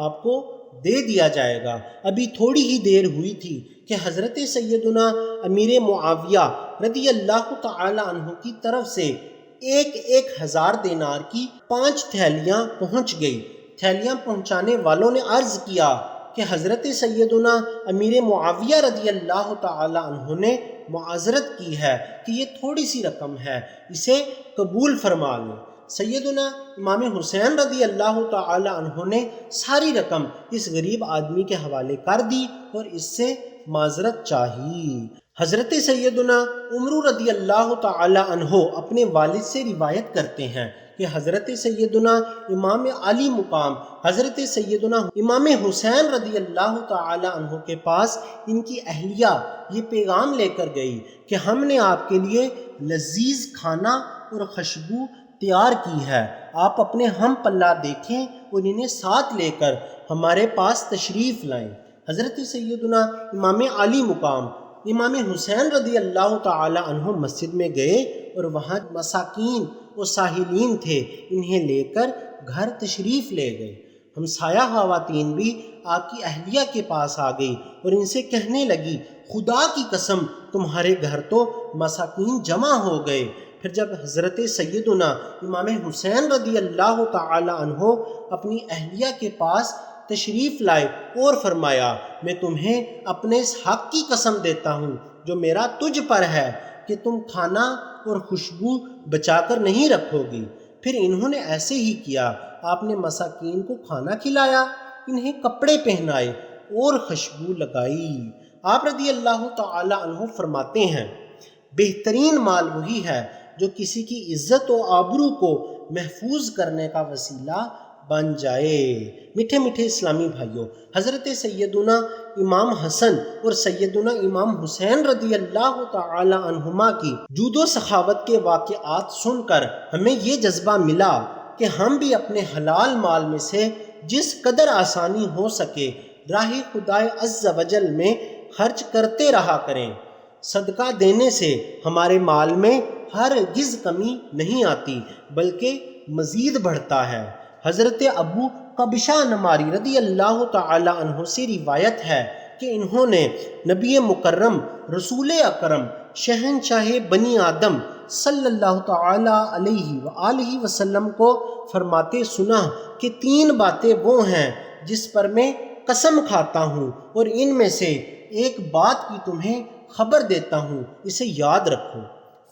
آپ کو دے دیا جائے گا۔ ابھی تھوڑی ہی دیر ہوئی تھی کہ حضرت سیدنا امیر معاویہ رضی اللہ تعالی عنہ کی طرف سے 1000 دینار کی 5 تھیلیاں پہنچ گئی۔ تھیلیاں پہنچانے والوں نے عرض کیا کہ حضرت سیدنا امیر معاویہ رضی اللہ تعالی عنہ نے معذرت کی ہے کہ یہ تھوڑی سی رقم ہے، اسے قبول فرما لیں۔ سیدنا امام حسین رضی اللہ تعالی عنہ نے ساری رقم اس غریب آدمی کے حوالے کر دی اور اس سے معذرت چاہی۔ حضرت سیدنا عمر رضی اللہ تعالی عنہ اپنے والد سے روایت کرتے ہیں کہ حضرت سیدنا امام عالی مقام حضرت سیدنا امام حسین رضی اللہ تعالی عنہ کے پاس ان کی اہلیہ یہ پیغام لے کر گئی کہ ہم نے آپ کے لیے لذیذ کھانا اور خوشبو تیار کی ہے، آپ اپنے ہم پلہ دیکھیں اور انہیں ساتھ لے کر ہمارے پاس تشریف لائیں۔ حضرت سیدنا امام عالی مقام امام حسین رضی اللہ تعالی عنہ مسجد میں گئے اور وہاں مساکین اور ساحلین تھے، انہیں لے کر گھر تشریف لے گئے۔ ہمسایہ خواتین بھی آپ کی اہلیہ کے پاس آ گئی اور ان سے کہنے لگی خدا کی قسم تمہارے گھر تو مساکین جمع ہو گئے۔ پھر جب حضرت سیدنا امام حسین رضی اللہ تعالی عنہ اپنی اہلیہ کے پاس تشریف لائے اور فرمایا میں تمہیں اپنے اس حق کی قسم دیتا ہوں جو میرا تجھ پر ہے کہ تم کھانا اور خوشبو بچا کر نہیں رکھو گی۔ پھر انہوں نے ایسے ہی کیا، آپ نے مساکین کو کھانا کھلایا، انہیں کپڑے پہنائے اور خوشبو لگائی۔ آپ رضی اللہ تعالی عنہ فرماتے ہیں بہترین مال وہی ہے جو کسی کی عزت و آبرو کو محفوظ کرنے کا وسیلہ بن جائے۔ میٹھے میٹھے اسلامی بھائیوں، حضرت سیدنا امام حسن اور سیدنا امام حسین رضی اللہ تعالی عنہما کی جود و سخاوت کے واقعات سن کر ہمیں یہ جذبہ ملا کہ ہم بھی اپنے حلال مال میں سے جس قدر آسانی ہو سکے راہ خدائے عز و جل میں خرچ کرتے رہا کریں۔ صدقہ دینے سے ہمارے مال میں ہرگز کمی نہیں آتی بلکہ مزید بڑھتا ہے۔ حضرت ابو قبشہ نماری رضی اللہ تعالی عنہ سے روایت ہے کہ انہوں نے نبی مکرم رسول اکرم شہنشاہ بنی آدم صلی اللہ تعالی علیہ وآلہ وسلم کو فرماتے سنا کہ 3 باتیں وہ ہیں جس پر میں قسم کھاتا ہوں اور ان میں سے ایک بات کی تمہیں خبر دیتا ہوں، اسے یاد رکھو۔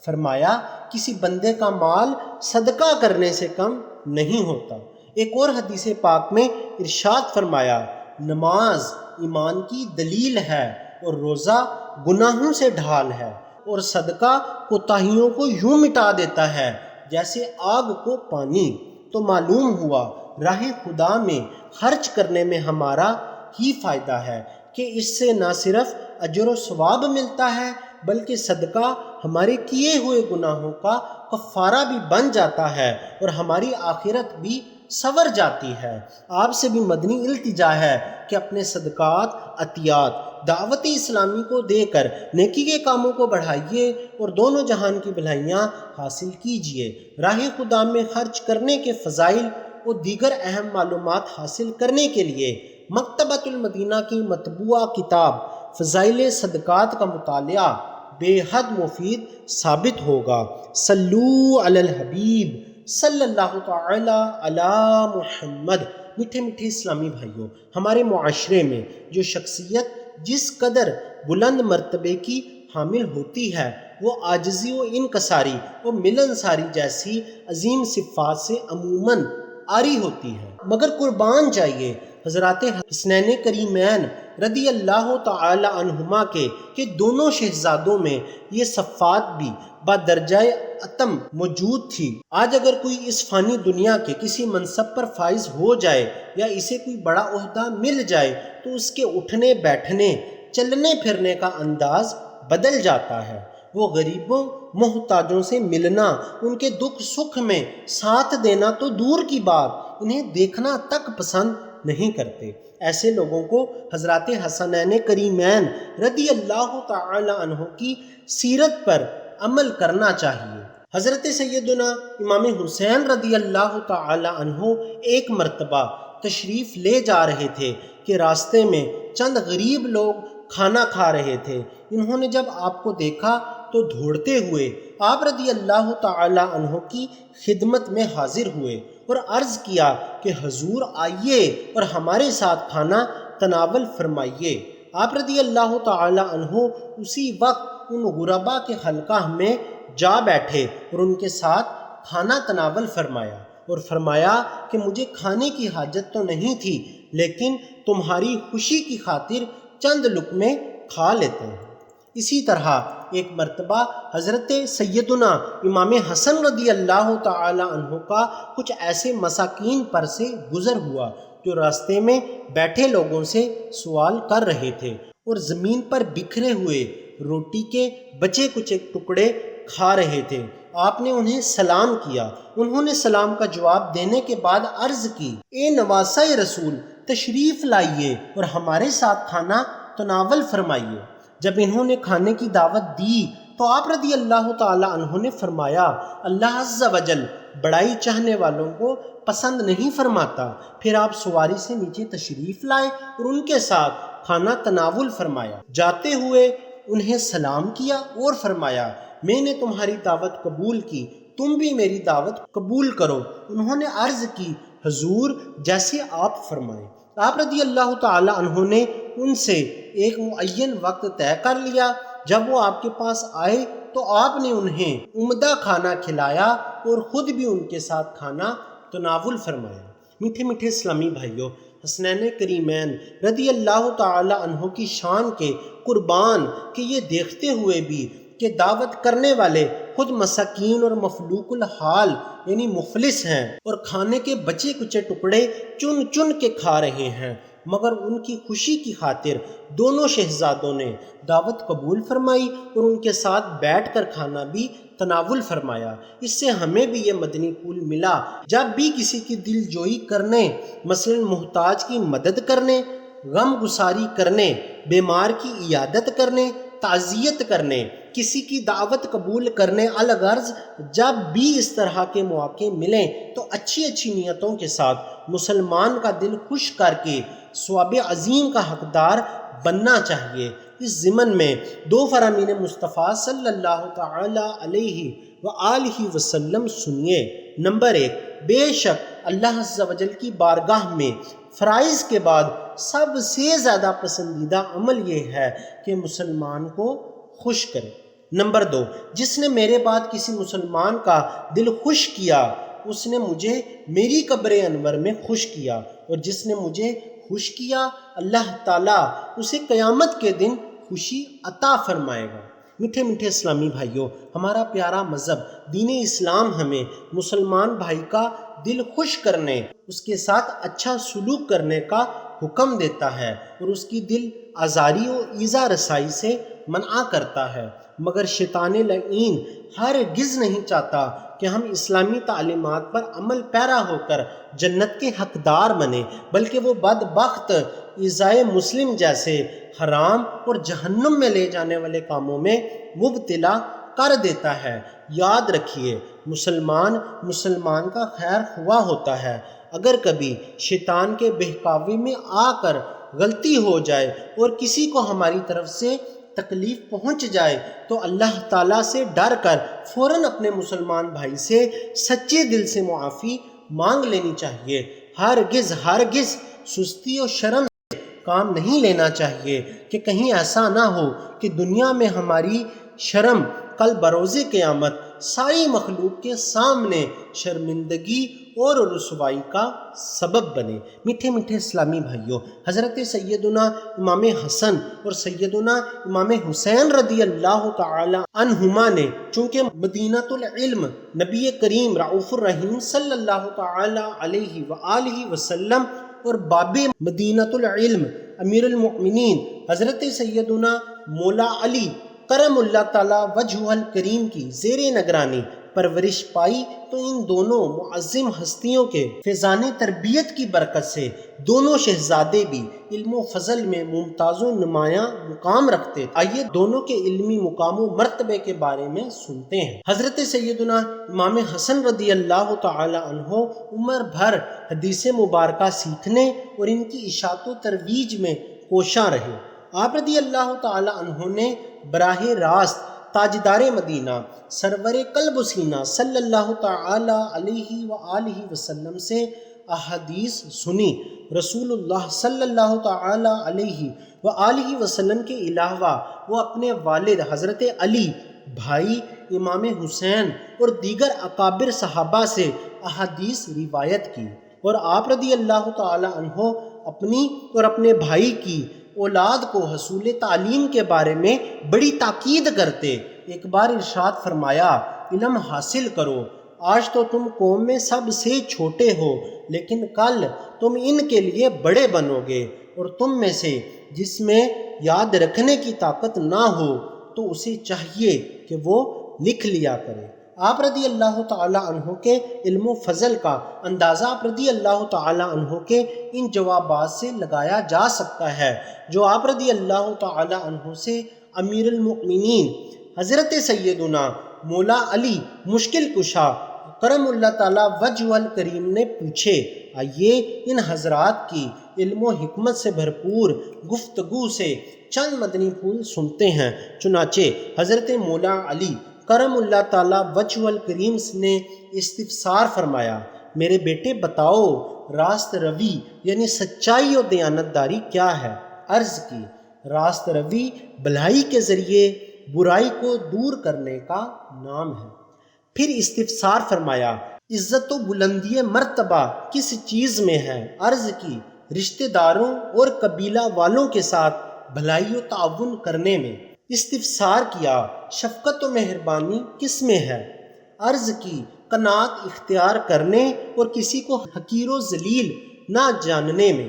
فرمایا کسی بندے کا مال صدقہ کرنے سے کم نہیں ہوتا۔ ایک اور حدیث پاک میں ارشاد فرمایا نماز ایمان کی دلیل ہے اور روزہ گناہوں سے ڈھال ہے، اور صدقہ کوتاہیوں کو یوں مٹا دیتا ہے جیسے آگ کو پانی۔ تو معلوم ہوا راہ خدا میں خرچ کرنے میں ہمارا ہی فائدہ ہے کہ اس سے نہ صرف اجر و ثواب ملتا ہے بلکہ صدقہ ہمارے کیے ہوئے گناہوں کا کفارہ بھی بن جاتا ہے اور ہماری آخرت بھی سنور جاتی ہے۔ آپ سے بھی مدنی التجا ہے کہ اپنے صدقات عطیات دعوت اسلامی کو دے کر نیکی کے کاموں کو بڑھائیے اور دونوں جہان کی بھلائیاں حاصل کیجیے۔ راہ خدا میں خرچ کرنے کے فضائل اور دیگر اہم معلومات حاصل کرنے کے لیے مکتبۃ المدینہ کی مطبوعہ کتاب فضائل صدقات کا مطالعہ بے حد مفید ثابت ہوگا۔ صلو علی الحبیب صلی اللہ تعالی علی محمد۔ میٹھے میٹھے اسلامی بھائیوں، ہمارے معاشرے میں جو شخصیت جس قدر بلند مرتبے کی حامل ہوتی ہے وہ عاجزی و انکساری و ملنساری جیسی عظیم صفات سے عموماً عاری ہوتی ہے، مگر قربان جائیے حضرات حسنین کریمین رضی اللہ تعالی عنہما کے کہ دونوں شہزادوں میں یہ صفات بھی بدرجہ اتم موجود تھی۔ آج اگر کوئی اس فانی دنیا کے کسی منصب پر فائز ہو جائے یا اسے کوئی بڑا عہدہ مل جائے تو اس کے اٹھنے بیٹھنے چلنے پھرنے کا انداز بدل جاتا ہے۔ وہ غریبوں محتاجوں سے ملنا، ان کے دکھ سکھ میں ساتھ دینا تو دور کی بات، انہیں دیکھنا تک پسند نہیں کرتے۔ ایسے لوگوں کو حضرات حسنین کریمین رضی اللہ تعالی عنہ کی سیرت پر عمل کرنا چاہیے۔ حضرت سیدنا امام حسین رضی اللہ تعالی عنہ ایک مرتبہ تشریف لے جا رہے تھے کہ راستے میں چند غریب لوگ کھانا کھا رہے تھے۔ انہوں نے جب آپ کو دیکھا تو دوڑتے ہوئے آپ رضی اللہ تعالی عنہ کی خدمت میں حاضر ہوئے اور عرض کیا کہ حضور آئیے اور ہمارے ساتھ کھانا تناول فرمائیے۔ آپ رضی اللہ تعالی عنہ اسی وقت ان غربا کے حلقہ میں جا بیٹھے اور ان کے ساتھ کھانا تناول فرمایا اور فرمایا کہ مجھے کھانے کی حاجت تو نہیں تھی، لیکن تمہاری خوشی کی خاطر چند لقمے کھا لیتے ہیں۔ اسی طرح ایک مرتبہ حضرت سیدنا امام حسن رضی اللہ تعالی عنہ کا کچھ ایسے مساکین پر سے گزر ہوا جو راستے میں بیٹھے لوگوں سے سوال کر رہے تھے اور زمین پر بکھرے ہوئے روٹی کے بچے کچھ ٹکڑے کھا رہے تھے۔ آپ نے انہیں سلام کیا۔ انہوں نے سلام کا جواب دینے کے بعد عرض کی، اے نواسہ رسول، تشریف لائیے اور ہمارے ساتھ کھانا تناول فرمائیے۔ جب انہوں نے کھانے کی دعوت دی تو آپ رضی اللہ تعالی عنہ نے فرمایا، اللہ عز و جل بڑائی چاہنے والوں کو پسند نہیں فرماتا۔ پھر آپ سواری سے نیچے تشریف لائے اور ان کے ساتھ کھانا تناول فرمایا۔ جاتے ہوئے انہیں سلام کیا اور فرمایا، میں نے تمہاری دعوت قبول کی، تم بھی میری دعوت قبول کرو۔ انہوں نے عرض کی، حضور جیسے آپ فرمائیں۔ آپ رضی اللہ تعالی عنہ نے ان سے ایک معین وقت طے کر لیا۔ جب وہ آپ کے پاس آئے تو آپ نے انہیں عمدہ کھانا کھلایا اور خود بھی ان کے ساتھ کھانا تناول فرمایا۔ میٹھے میٹھے اسلامی بھائیوں، حسنین کریمین رضی اللہ تعالی عنہ کی شان کے قربان کہ یہ دیکھتے ہوئے بھی کہ دعوت کرنے والے خود مساکین اور مفلوق الحال یعنی مفلس ہیں اور کھانے کے بچے کچے ٹکڑے چن چن کے کھا رہے ہیں، مگر ان کی خوشی کی خاطر دونوں شہزادوں نے دعوت قبول فرمائی اور ان کے ساتھ بیٹھ کر کھانا بھی تناول فرمایا۔ اس سے ہمیں بھی یہ مدنی پھول ملا، جب بھی کسی کی دل جوئی کرنے، مثلا محتاج کی مدد کرنے، غم گساری کرنے، بیمار کی عیادت کرنے، تعزیت کرنے، کسی کی دعوت قبول کرنے، الغرض جب بھی اس طرح کے مواقع ملیں تو اچھی اچھی نیتوں کے ساتھ مسلمان کا دل خوش کر کے ثواب عظیم کا حقدار بننا چاہیے۔ اس ضمن میں دو فرامین مصطفیٰ صلی اللہ تعالی علیہ وآلہ وسلم سنیے۔ نمبر 1، بے شک اللہ عز و جل کی بارگاہ میں فرائض کے بعد سب سے زیادہ پسندیدہ عمل یہ ہے کہ مسلمان کو خوش کرے۔ نمبر 2، جس نے میرے بعد کسی مسلمان کا دل خوش کیا اس نے مجھے میری قبر انور میں خوش کیا، اور جس نے مجھے خوش کیا اللہ تعالیٰ اسے قیامت کے دن خوشی عطا فرمائے گا۔ میٹھے میٹھے اسلامی بھائیوں، ہمارا پیارا مذہب دین اسلام ہمیں مسلمان بھائی کا دل خوش کرنے، اس کے ساتھ اچھا سلوک کرنے کا حکم دیتا ہے اور اس کی دل آزاری و ایذا رسائی سے منع کرتا ہے، مگر شیطان لعین ہرگز نہیں چاہتا کہ ہم اسلامی تعلیمات پر عمل پیرا ہو کر جنت کے حقدار بنیں، بلکہ وہ بدبخت ایذائے مسلم جیسے حرام اور جہنم میں لے جانے والے کاموں میں مبتلا کر دیتا ہے۔ یاد رکھیے، مسلمان کا خیر خواہ ہوتا ہے۔ اگر کبھی شیطان کے بہکاوے میں آ کر غلطی ہو جائے اور کسی کو ہماری طرف سے تکلیف پہنچ جائے تو اللہ تعالیٰ سے ڈر کر فوراً اپنے مسلمان بھائی سے سچے دل سے معافی مانگ لینی چاہیے۔ ہرگز سستی اور شرم سے کام نہیں لینا چاہیے کہ کہیں ایسا نہ ہو کہ دنیا میں ہماری شرم کل بروز قیامت ساری مخلوق کے سامنے شرمندگی اور رسوائی کا سبب بنے۔ میٹھے میٹھے اسلامی بھائیوں، حضرت سیدنا امام حسن اور سیدنا امام حسین رضی اللہ تعالی عنہما نے چونکہ مدینۃ العلم نبی کریم رعوف الرحیم صلی اللہ تعالی علیہ وآلہ وسلم اور باب مدینۃ العلم امیر المؤمنین حضرت سیدنا مولا علی کرم اللہ تعالیٰ وجہ الکریم کی زیر نگرانی پرورش پائی تو ان دونوں معظم ہستیوں کے فیضان تربیت کی برکت سے دونوں شہزادے بھی علم و فضل میں ممتاز و نمایاں مقام رکھتے۔ آئیے دونوں کے علمی مقام و مرتبے کے بارے میں سنتے ہیں۔ حضرت سیدنا امام حسن رضی اللہ تعالی عنہ عمر بھر حدیث مبارکہ سیکھنے اور ان کی اشاعت و ترویج میں کوشاں رہے۔ آپ رضی اللہ تعالی عنہ نے براہ راست تاجدار مدینہ سرور قلب و سینہ صلی اللہ تعالی علیہ وآلہ وسلم سے احادیث سنی۔ رسول اللہ صلی اللہ تعالی علیہ وآلہ وسلم کے علاوہ وہ اپنے والد حضرت علی، بھائی امام حسین اور دیگر اکابر صحابہ سے احادیث روایت کی، اور آپ رضی اللہ تعالی عنہ اپنی اور اپنے بھائی کی اولاد کو حصول تعلیم کے بارے میں بڑی تاکید کرتے۔ ایک بار ارشاد فرمایا، علم حاصل کرو، آج تو تم قوم میں سب سے چھوٹے ہو، لیکن کل تم ان کے لیے بڑے بنو گے، اور تم میں سے جس میں یاد رکھنے کی طاقت نہ ہو تو اسے چاہیے کہ وہ لکھ لیا کرے۔ آپ رضی اللہ تعالی عنہ کے علم و فضل کا اندازہ آپ رضی اللہ تعالی عنہ کے ان جوابات سے لگایا جا سکتا ہے جو آپ رضی اللہ تعالی عنہ سے امیر المؤمنین حضرت سیدنا مولا علی مشکل کشا کرم اللہ تعالی وجہ الکریم نے پوچھے۔ آئیے ان حضرات کی علم و حکمت سے بھرپور گفتگو سے چند مدنی پھول سنتے ہیں۔ چنانچہ حضرت مولا علی کرم اللہ تعالی وجہ الکریم نے استفسار فرمایا، میرے بیٹے بتاؤ راست روی یعنی سچائی اور دیانتداری کیا ہے؟ عرض کی، راست روی بھلائی کے ذریعے برائی کو دور کرنے کا نام ہے۔ پھر استفسار فرمایا، عزت و بلندی مرتبہ کس چیز میں ہے؟ عرض کی، رشتہ داروں اور قبیلہ والوں کے ساتھ بھلائی و تعاون کرنے میں۔ استفسار کیا، شفقت و مہربانی کس میں ہے؟ عرض کی، قناعت اختیار کرنے اور کسی کو حقیر و ذلیل نہ جاننے میں۔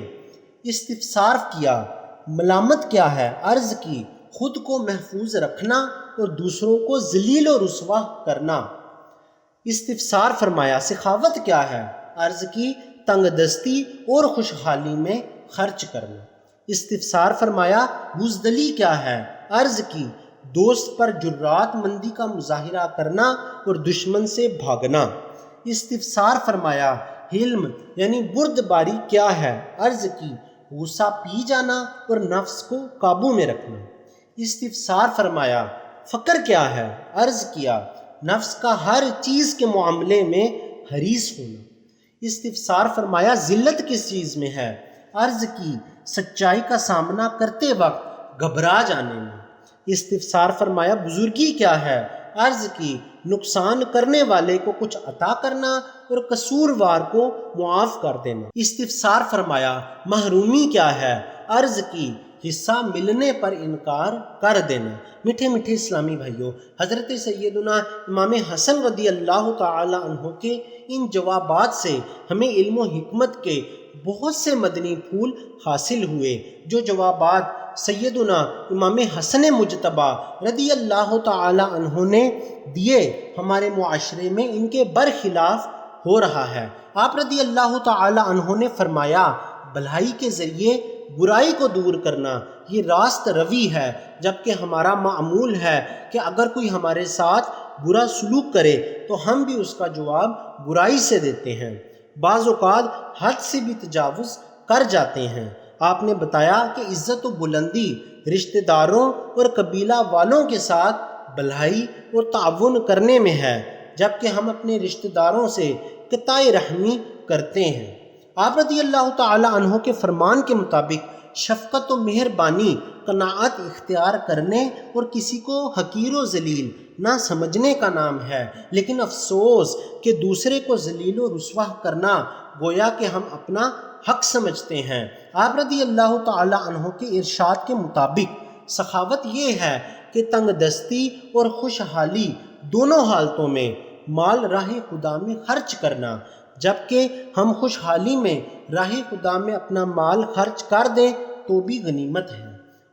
استفسار کیا، ملامت کیا ہے؟ عرض کی، خود کو محفوظ رکھنا اور دوسروں کو ذلیل و رسوا کرنا۔ استفسار فرمایا، سخاوت کیا ہے؟ عرض کی، تنگ دستی اور خوشحالی میں خرچ کرنا۔ استفسار فرمایا، بزدلی کیا ہے؟ عرض کی، دوست پر جرات مندی کا مظاہرہ کرنا اور دشمن سے بھاگنا۔ استفسار فرمایا، حلم یعنی بردباری کیا ہے؟ عرض کی، غصہ پی جانا اور نفس کو قابو میں رکھنا۔ استفسار فرمایا، فقر کیا ہے؟ عرض کیا، نفس کا ہر چیز کے معاملے میں حریص ہونا۔ استفسار فرمایا، ذلت کس چیز میں ہے؟ عرض کی، سچائی کا سامنا کرتے وقت گھبرا جانے میں۔ استفسار فرمایا، بزرگی کیا ہے؟ عرض کی، نقصان کرنے والے کو کچھ عطا کرنا اور قصوروار کو معاف کر دینا۔ استفسار فرمایا، محرومی کیا ہے؟ عرض کی، حصہ ملنے پر انکار کر دینا۔ میٹھے میٹھے اسلامی بھائیوں، حضرت سیدنا امام حسن رضی اللہ تعالی عنہ کے ان جوابات سے ہمیں علم و حکمت کے بہت سے مدنی پھول حاصل ہوئے۔ جو جوابات سیدنا امام حسن مجتبیٰ رضی اللہ تعالی عنہ نے دیے، ہمارے معاشرے میں ان کے برخلاف ہو رہا ہے۔ آپ رضی اللہ تعالی عنہ نے فرمایا، بھلائی کے ذریعے برائی کو دور کرنا یہ راست روی ہے، جبکہ ہمارا معمول ہے کہ اگر کوئی ہمارے ساتھ برا سلوک کرے تو ہم بھی اس کا جواب برائی سے دیتے ہیں، بعض اوقات حد سے بھی تجاوز کر جاتے ہیں۔ آپ نے بتایا کہ عزت و بلندی رشتہ داروں اور قبیلہ والوں کے ساتھ بھلائی اور تعاون کرنے میں ہے، جبکہ ہم اپنے رشتہ داروں سے قطع رحمی کرتے ہیں۔ آپ رضی اللہ تعالی عنہ کے فرمان کے مطابق شفقت و مہربانی قناعت اختیار کرنے اور کسی کو حقیر و ذلیل نہ سمجھنے کا نام ہے، لیکن افسوس کہ دوسرے کو ذلیل و رسوا کرنا گویا کہ ہم اپنا حق سمجھتے ہیں۔ آپ رضی اللہ تعالی عنہ کے ارشاد کے مطابق سخاوت یہ ہے کہ تنگ دستی اور خوشحالی دونوں حالتوں میں مال راہ خدا میں خرچ کرنا، جبکہ ہم خوشحالی میں راہ خدا میں اپنا مال خرچ کر دیں تو بھی غنیمت ہے۔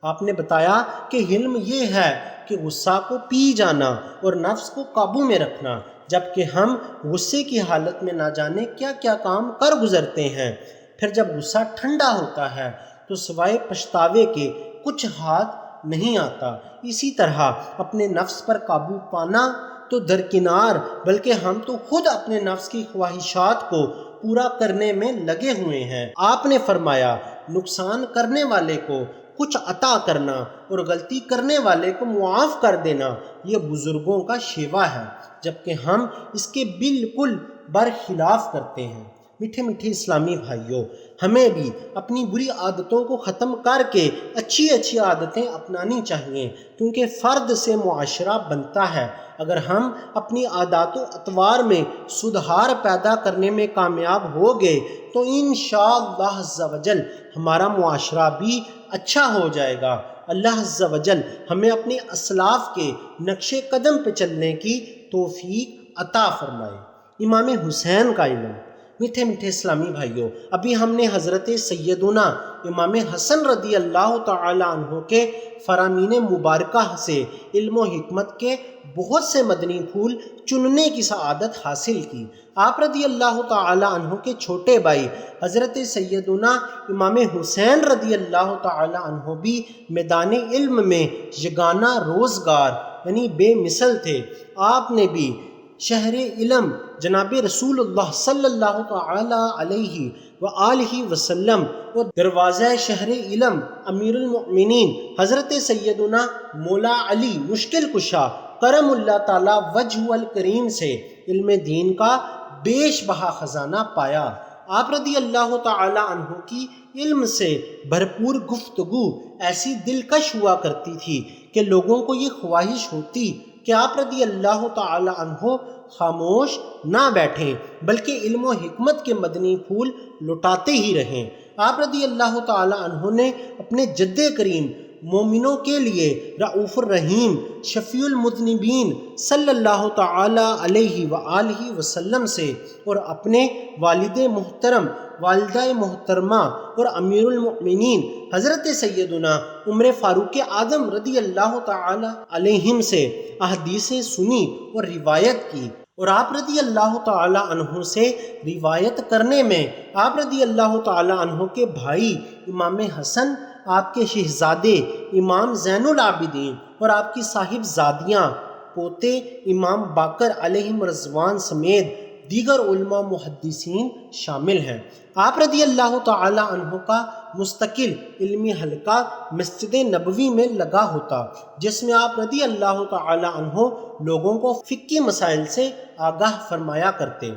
آپ نے بتایا کہ حلم یہ ہے کہ غصہ کو پی جانا اور نفس کو قابو میں رکھنا، جبکہ ہم غصے کی حالت میں نہ جانے کیا کیا کام کر گزرتے ہیں۔ پھر جب غصہ ٹھنڈا ہوتا ہے تو سوائے پچھتاوے کے کچھ ہاتھ نہیں آتا۔ اسی طرح اپنے نفس پر قابو پانا تو درکنار، بلکہ ہم تو خود اپنے نفس کی خواہشات کو پورا کرنے میں لگے ہوئے ہیں۔ آپ نے فرمایا، نقصان کرنے والے کو کچھ عطا کرنا اور غلطی کرنے والے کو معاف کر دینا یہ بزرگوں کا شیوا ہے، جبکہ ہم اس کے بالکل برخلاف کرتے ہیں۔ میٹھے میٹھے اسلامی بھائیوں، ہمیں بھی اپنی بری عادتوں کو ختم کر کے اچھی اچھی عادتیں اپنانی چاہیے، کیونکہ فرد سے معاشرہ بنتا ہے۔ اگر ہم اپنی عادات و اطوار میں سدھار پیدا کرنے میں کامیاب ہو گئے تو انشاءاللہ عز و جل ہمارا معاشرہ بھی اچھا ہو جائے گا۔ اللہ عز و جل ہمیں اپنے اسلاف کے نقش قدم پہ چلنے کی توفیق عطا فرمائے۔ امام حسین کا علم۔ میٹھے میٹھے اسلامی بھائیوں، ابھی ہم نے حضرت سیدنا امام حسن رضی اللہ تعالی عنہ کے فرامین مبارکہ سے علم و حکمت کے بہت سے مدنی پھول چننے کی سعادت حاصل کی۔ آپ رضی اللہ تعالی عنہ کے چھوٹے بھائی حضرت سیدنا امام حسین رضی اللہ تعالی عنہ بھی میدان علم میں یگانہ روزگار یعنی بے مثل تھے۔ آپ نے بھی شہر علم جناب رسول اللہ صلی اللہ تعالی علیہ وآلہ وسلم و دروازہ شہر علم امیر المؤمنین حضرت سیدنا مولا علی مشکل کشا کرم اللہ تعالی وجہ الکریم سے علم دین کا بیش بہا خزانہ پایا۔ آپ رضی اللہ تعالی عنہ کی علم سے بھرپور گفتگو ایسی دلکش ہوا کرتی تھی کہ لوگوں کو یہ خواہش ہوتی کہ آپ رضی اللہ تعالی عنہ خاموش نہ بیٹھیں بلکہ علم و حکمت کے مدنی پھول لٹاتے ہی رہیں۔ آپ رضی اللہ تعالی عنہ نے اپنے جد کریم مومنوں کے لیے رؤوف الرحیم شفیع المذنبین صلی اللہ تعالی علیہ وآلہ وسلم سے اور اپنے والد محترم والدہ محترمہ اور امیر المؤمنین حضرت سیدنا عمر فاروق اعظم رضی اللہ تعالی علیہم سے احادیث سنی اور روایت کی، اور آپ رضی اللہ تعالی عنہ سے روایت کرنے میں آپ رضی اللہ تعالی عنہ کے بھائی امام حسن، آپ کے شہزادے امام زین العابدین اور آپ کی صاحب زادیاں پوتے امام باقر علیہم رضوان سمیت دیگر علماء محدثین شامل ہیں۔ آپ رضی اللہ تعالی عنہ کا مستقل علمی حلقہ مسجد نبوی میں لگا ہوتا، جس میں آپ رضی اللہ تعالی عنہ لوگوں کو فقہی مسائل سے آگاہ فرمایا کرتے۔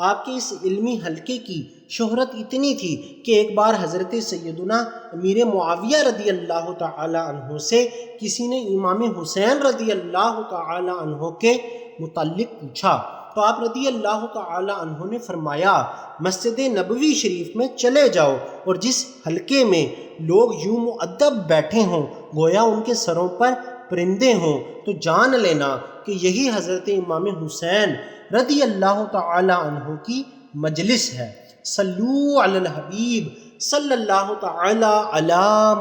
آپ کے اس علمی حلقے کی شہرت اتنی تھی کہ ایک بار حضرت سیدنا امیر معاویہ رضی اللہ تعالی عنہ سے کسی نے امام حسین رضی اللہ تعالی عنہ کے متعلق پوچھا تو آپ رضی اللہ تعالی عنہ نے فرمایا، مسجد نبوی شریف میں چلے جاؤ اور جس حلقے میں لوگ یوں مؤدب بیٹھے ہوں گویا ان کے سروں پر پرندے ہوں، تو جان لینا کہ یہی حضرت امام حسین رضی اللہ تعالی عنہ کی مجلس ہے۔ صلو علی الحبیب صلی اللہ تعالی علی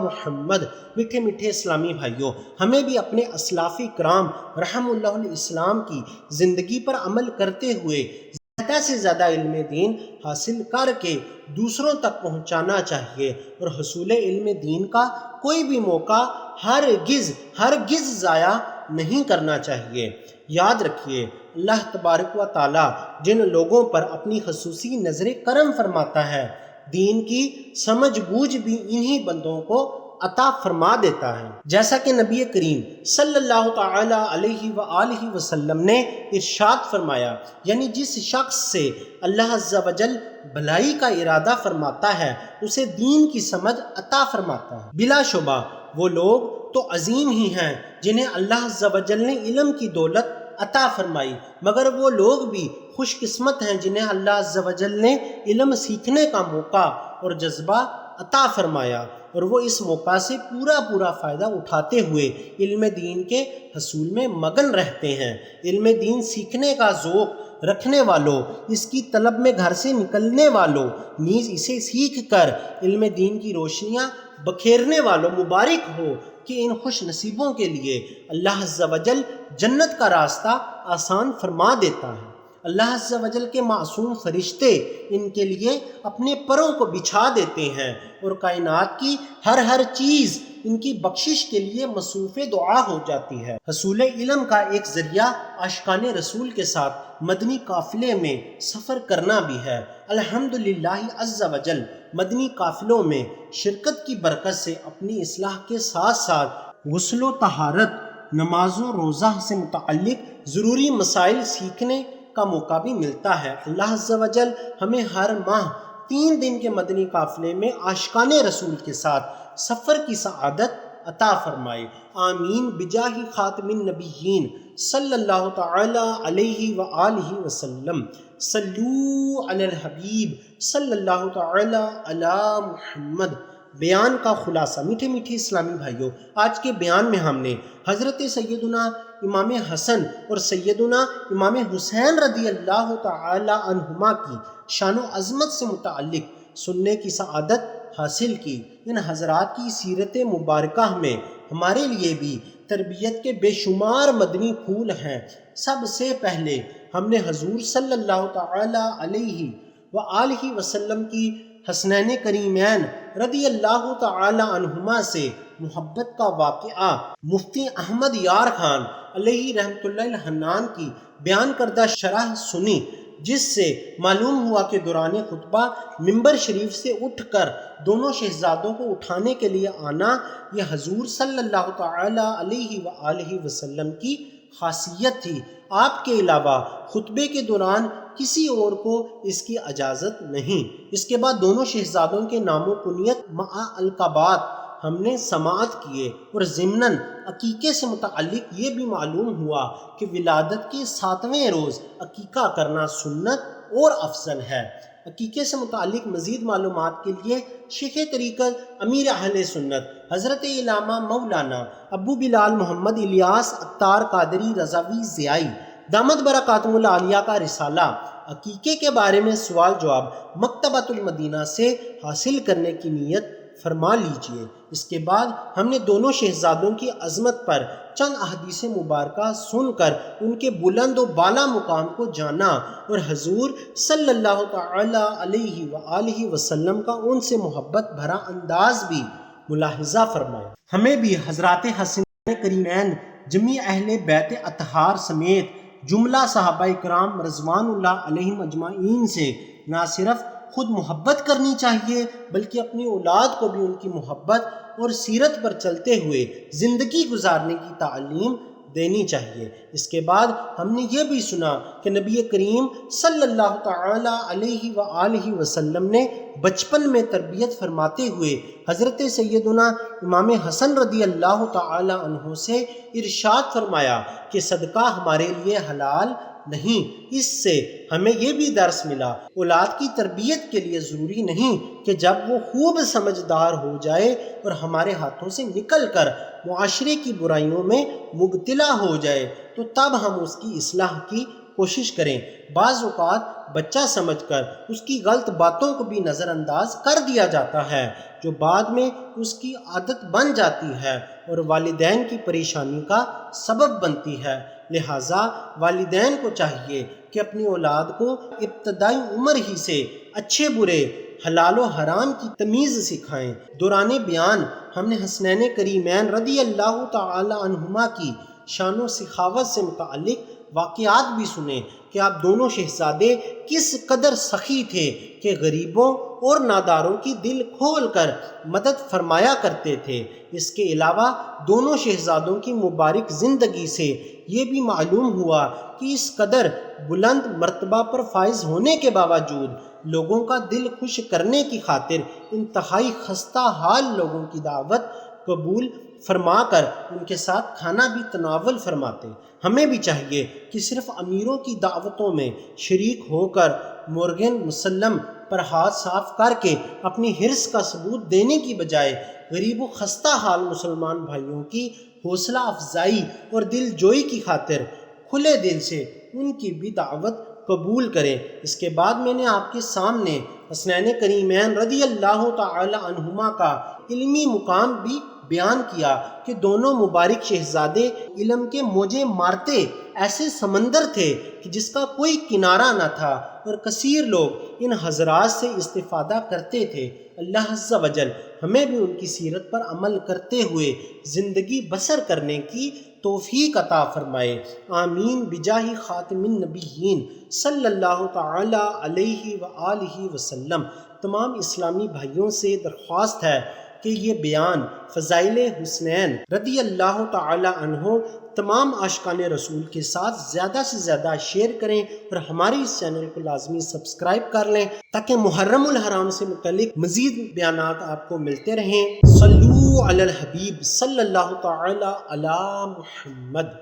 محمد۔ میٹھے میٹھے اسلامی بھائیوں، ہمیں بھی اپنے اسلاف کرام رحم اللہ الاسلام کی زندگی پر عمل کرتے ہوئے زیادہ سے زیادہ علم دین حاصل کر کے دوسروں تک پہنچانا چاہیے، اور حصول علم دین کا کوئی بھی موقع ہرگز ضائع نہیں کرنا چاہیے۔ یاد رکھیے، اللہ تبارک و تعالی جن لوگوں پر اپنی خصوصی نظر کرم فرماتا ہے، دین کی سمجھ بوجھ بھی انہی بندوں کو عطا فرما دیتا ہے۔ جیسا کہ نبی کریم صلی اللہ تعالی علیہ وآلہ وسلم نے ارشاد فرمایا، یعنی جس شخص سے اللہ عز و جل بھلائی کا ارادہ فرماتا ہے اسے دین کی سمجھ عطا فرماتا ہے۔ بلا شبہ وہ لوگ تو عظیم ہی ہیں جنہیں اللہ عز و جل نے علم کی دولت عطا فرمائی، مگر وہ لوگ بھی خوش قسمت ہیں جنہیں اللہ عز و جل نے علم سیکھنے کا موقع اور جذبہ عطا فرمایا، اور وہ اس موقع سے پورا فائدہ اٹھاتے ہوئے علم دین کے حصول میں مگن رہتے ہیں۔ علم دین سیکھنے کا ذوق رکھنے والوں، اس کی طلب میں گھر سے نکلنے والوں نیز اسے سیکھ کر علم دین کی روشنیاں بکھیرنے والوں مبارک ہو کہ ان خوش نصیبوں کے لیے اللہ عز و جل جنت کا راستہ آسان فرما دیتا ہے۔ اللہ عز و جل کے معصوم فرشتے ان کے لیے اپنے پروں کو بچھا دیتے ہیں اور کائنات کی ہر چیز ان کی بخشش کے لیے مصروف دعا ہو جاتی ہے۔ حصول علم کا ایک ذریعہ عاشقان رسول کے ساتھ مدنی قافلے میں سفر کرنا بھی ہے۔ الحمدللہ عز و جل مدنی قافلوں میں شرکت کی برکت سے اپنی اصلاح کے ساتھ ساتھ غسل و طہارت، نماز و روزہ سے متعلق ضروری مسائل سیکھنے کا موقع بھی ملتا ہے۔ اللہ عز و جل ہمیں ہر ماہ 3 دن کے مدنی قافلے میں عاشقان رسول کے ساتھ سفر کی سعادت عطا فرمائے، آمین بجاہ خاتم النبیین صلی اللہ تعالی علیہ وآلہ وسلم۔ صلو علی الحبیب صلی اللہ تعالی علی محمد۔ بیان کا خلاصہ۔ میٹھے میٹھے اسلامی بھائیوں، آج کے بیان میں ہم نے حضرت سیدنا امام حسن اور سیدنا امام حسین رضی اللہ تعالی عنہما کی شان و عظمت سے متعلق سننے کی سعادت حاصل کی۔ ان حضرات کی سیرت مبارکہ میں ہمارے لیے بھی تربیت کے بے شمار مدنی پھول ہیں۔ سب سے پہلے ہم نے حضور صلی اللہ تعالی علیہ وآلہ وسلم کی حسنین کریمین رضی اللہ تعالی عنہما سے محبت کا واقعہ مفتی احمد یار خان علیہ رحمۃ اللہ الحنان کی بیان کردہ شرح سنی، جس سے معلوم ہوا کہ دوران خطبہ ممبر شریف سے اٹھ کر دونوں شہزادوں کو اٹھانے کے لیے آنا یہ حضور صلی اللہ تعالی علیہ وآلہ وسلم کی خاصیت تھی۔ آپ کے علاوہ خطبے کے دوران کسی اور کو اس کی اجازت نہیں۔ اس کے بعد دونوں شہزادوں کے نام و کنیت مع القابات ہم نے سماعت کیے، اور ضمناً عقیقے سے متعلق یہ بھی معلوم ہوا کہ ولادت کے 7ویں روز عقیقہ کرنا سنت اور افضل ہے۔ عقیقے سے متعلق مزید معلومات کے لیے شیخ طریقت امیر اہل سنت حضرت علامہ مولانا ابو بلال محمد الیاس عطار قادری رضوی ضیائی دامت برکاتہم العالیہ کا رسالہ عقیقے کے بارے میں سوال جواب مکتبۃ المدینہ سے حاصل کرنے کی نیت فرما لیجئے۔ اس کے بعد ہم نے دونوں شہزادوں کی عظمت پر چند احادیث مبارکہ سن کر ان کے بلند و بالا مقام کو جانا اور حضور صلی اللہ تعالی علیہ وآلہ وسلم کا ان سے محبت بھرا انداز بھی ملاحظہ فرمایا۔ ہمیں بھی حضرات حسنین کریمین جمیع اہل بیت اطہار سمیت جملہ صحابہ کرام رضوان اللہ علیہم اجمعین سے نہ صرف خود محبت کرنی چاہیے بلکہ اپنی اولاد کو بھی ان کی محبت اور سیرت پر چلتے ہوئے زندگی گزارنے کی تعلیم دینی چاہیے۔ اس کے بعد ہم نے یہ بھی سنا کہ نبی کریم صلی اللہ تعالی علیہ وآلہ وسلم نے بچپن میں تربیت فرماتے ہوئے حضرت سیدنا امام حسن رضی اللہ تعالی عنہ سے ارشاد فرمایا کہ صدقہ ہمارے لیے حلال نہیں۔ اس سے ہمیں یہ بھی درس ملا اولاد کی تربیت کے لیے ضروری نہیں کہ جب وہ خوب سمجھدار ہو جائے اور ہمارے ہاتھوں سے نکل کر معاشرے کی برائیوں میں مبتلا ہو جائے تو تب ہم اس کی اصلاح کی کوشش کریں۔ بعض اوقات بچہ سمجھ کر اس کی غلط باتوں کو بھی نظر انداز کر دیا جاتا ہے جو بعد میں اس کی عادت بن جاتی ہے اور والدین کی پریشانی کا سبب بنتی ہے۔ لہٰذا والدین کو چاہیے کہ اپنی اولاد کو ابتدائی عمر ہی سے اچھے برے حلال و حرام کی تمیز سکھائیں۔ دوران بیان ہم نے حسنین کریمین رضی اللہ تعالی عنہما کی شان و سخاوت سے متعلق واقعات بھی سنے کہ آپ دونوں شہزادے کس قدر سخی تھے کہ غریبوں اور ناداروں کی دل کھول کر مدد فرمایا کرتے تھے۔ اس کے علاوہ دونوں شہزادوں کی مبارک زندگی سے یہ بھی معلوم ہوا کہ اس قدر بلند مرتبہ پر فائز ہونے کے باوجود لوگوں کا دل خوش کرنے کی خاطر انتہائی خستہ حال لوگوں کی دعوت قبول فرما کر ان کے ساتھ کھانا بھی تناول فرماتے۔ ہمیں بھی چاہیے کہ صرف امیروں کی دعوتوں میں شریک ہو کر مرغن مسلم پر ہاتھ صاف کر کے اپنی حرص کا ثبوت دینے کی بجائے غریب و خستہ حال مسلمان بھائیوں کی حوصلہ افزائی اور دل جوئی کی خاطر کھلے دل سے ان کی بھی دعوت قبول کریں۔ اس کے بعد میں نے آپ کے سامنے حسنین کریمین رضی اللہ تعالی عنہما کا علمی مقام بھی بیان کیا کہ دونوں مبارک شہزادے علم کے موجے مارتے ایسے سمندر تھے کہ جس کا کوئی کنارہ نہ تھا، اور کثیر لوگ ان حضرات سے استفادہ کرتے تھے۔ اللہ عز و جل ہمیں بھی ان کی سیرت پر عمل کرتے ہوئے زندگی بسر کرنے کی توفیق عطا فرمائے، آمین بجاہ خاتم النبیین صلی اللہ تعالی علیہ وآلہ وسلم۔ تمام اسلامی بھائیوں سے درخواست ہے کہ یہ بیان فضائل حسنین رضی اللہ تعالی عنہ تمام عاشقان رسول کے ساتھ زیادہ سے زیادہ شیئر کریں، اور ہمارے اس چینل کو لازمی سبسکرائب کر لیں تاکہ محرم الحرام سے متعلق مزید بیانات آپ کو ملتے رہیں۔ صلو علی الحبیب صلی اللہ تعالی علی محمد۔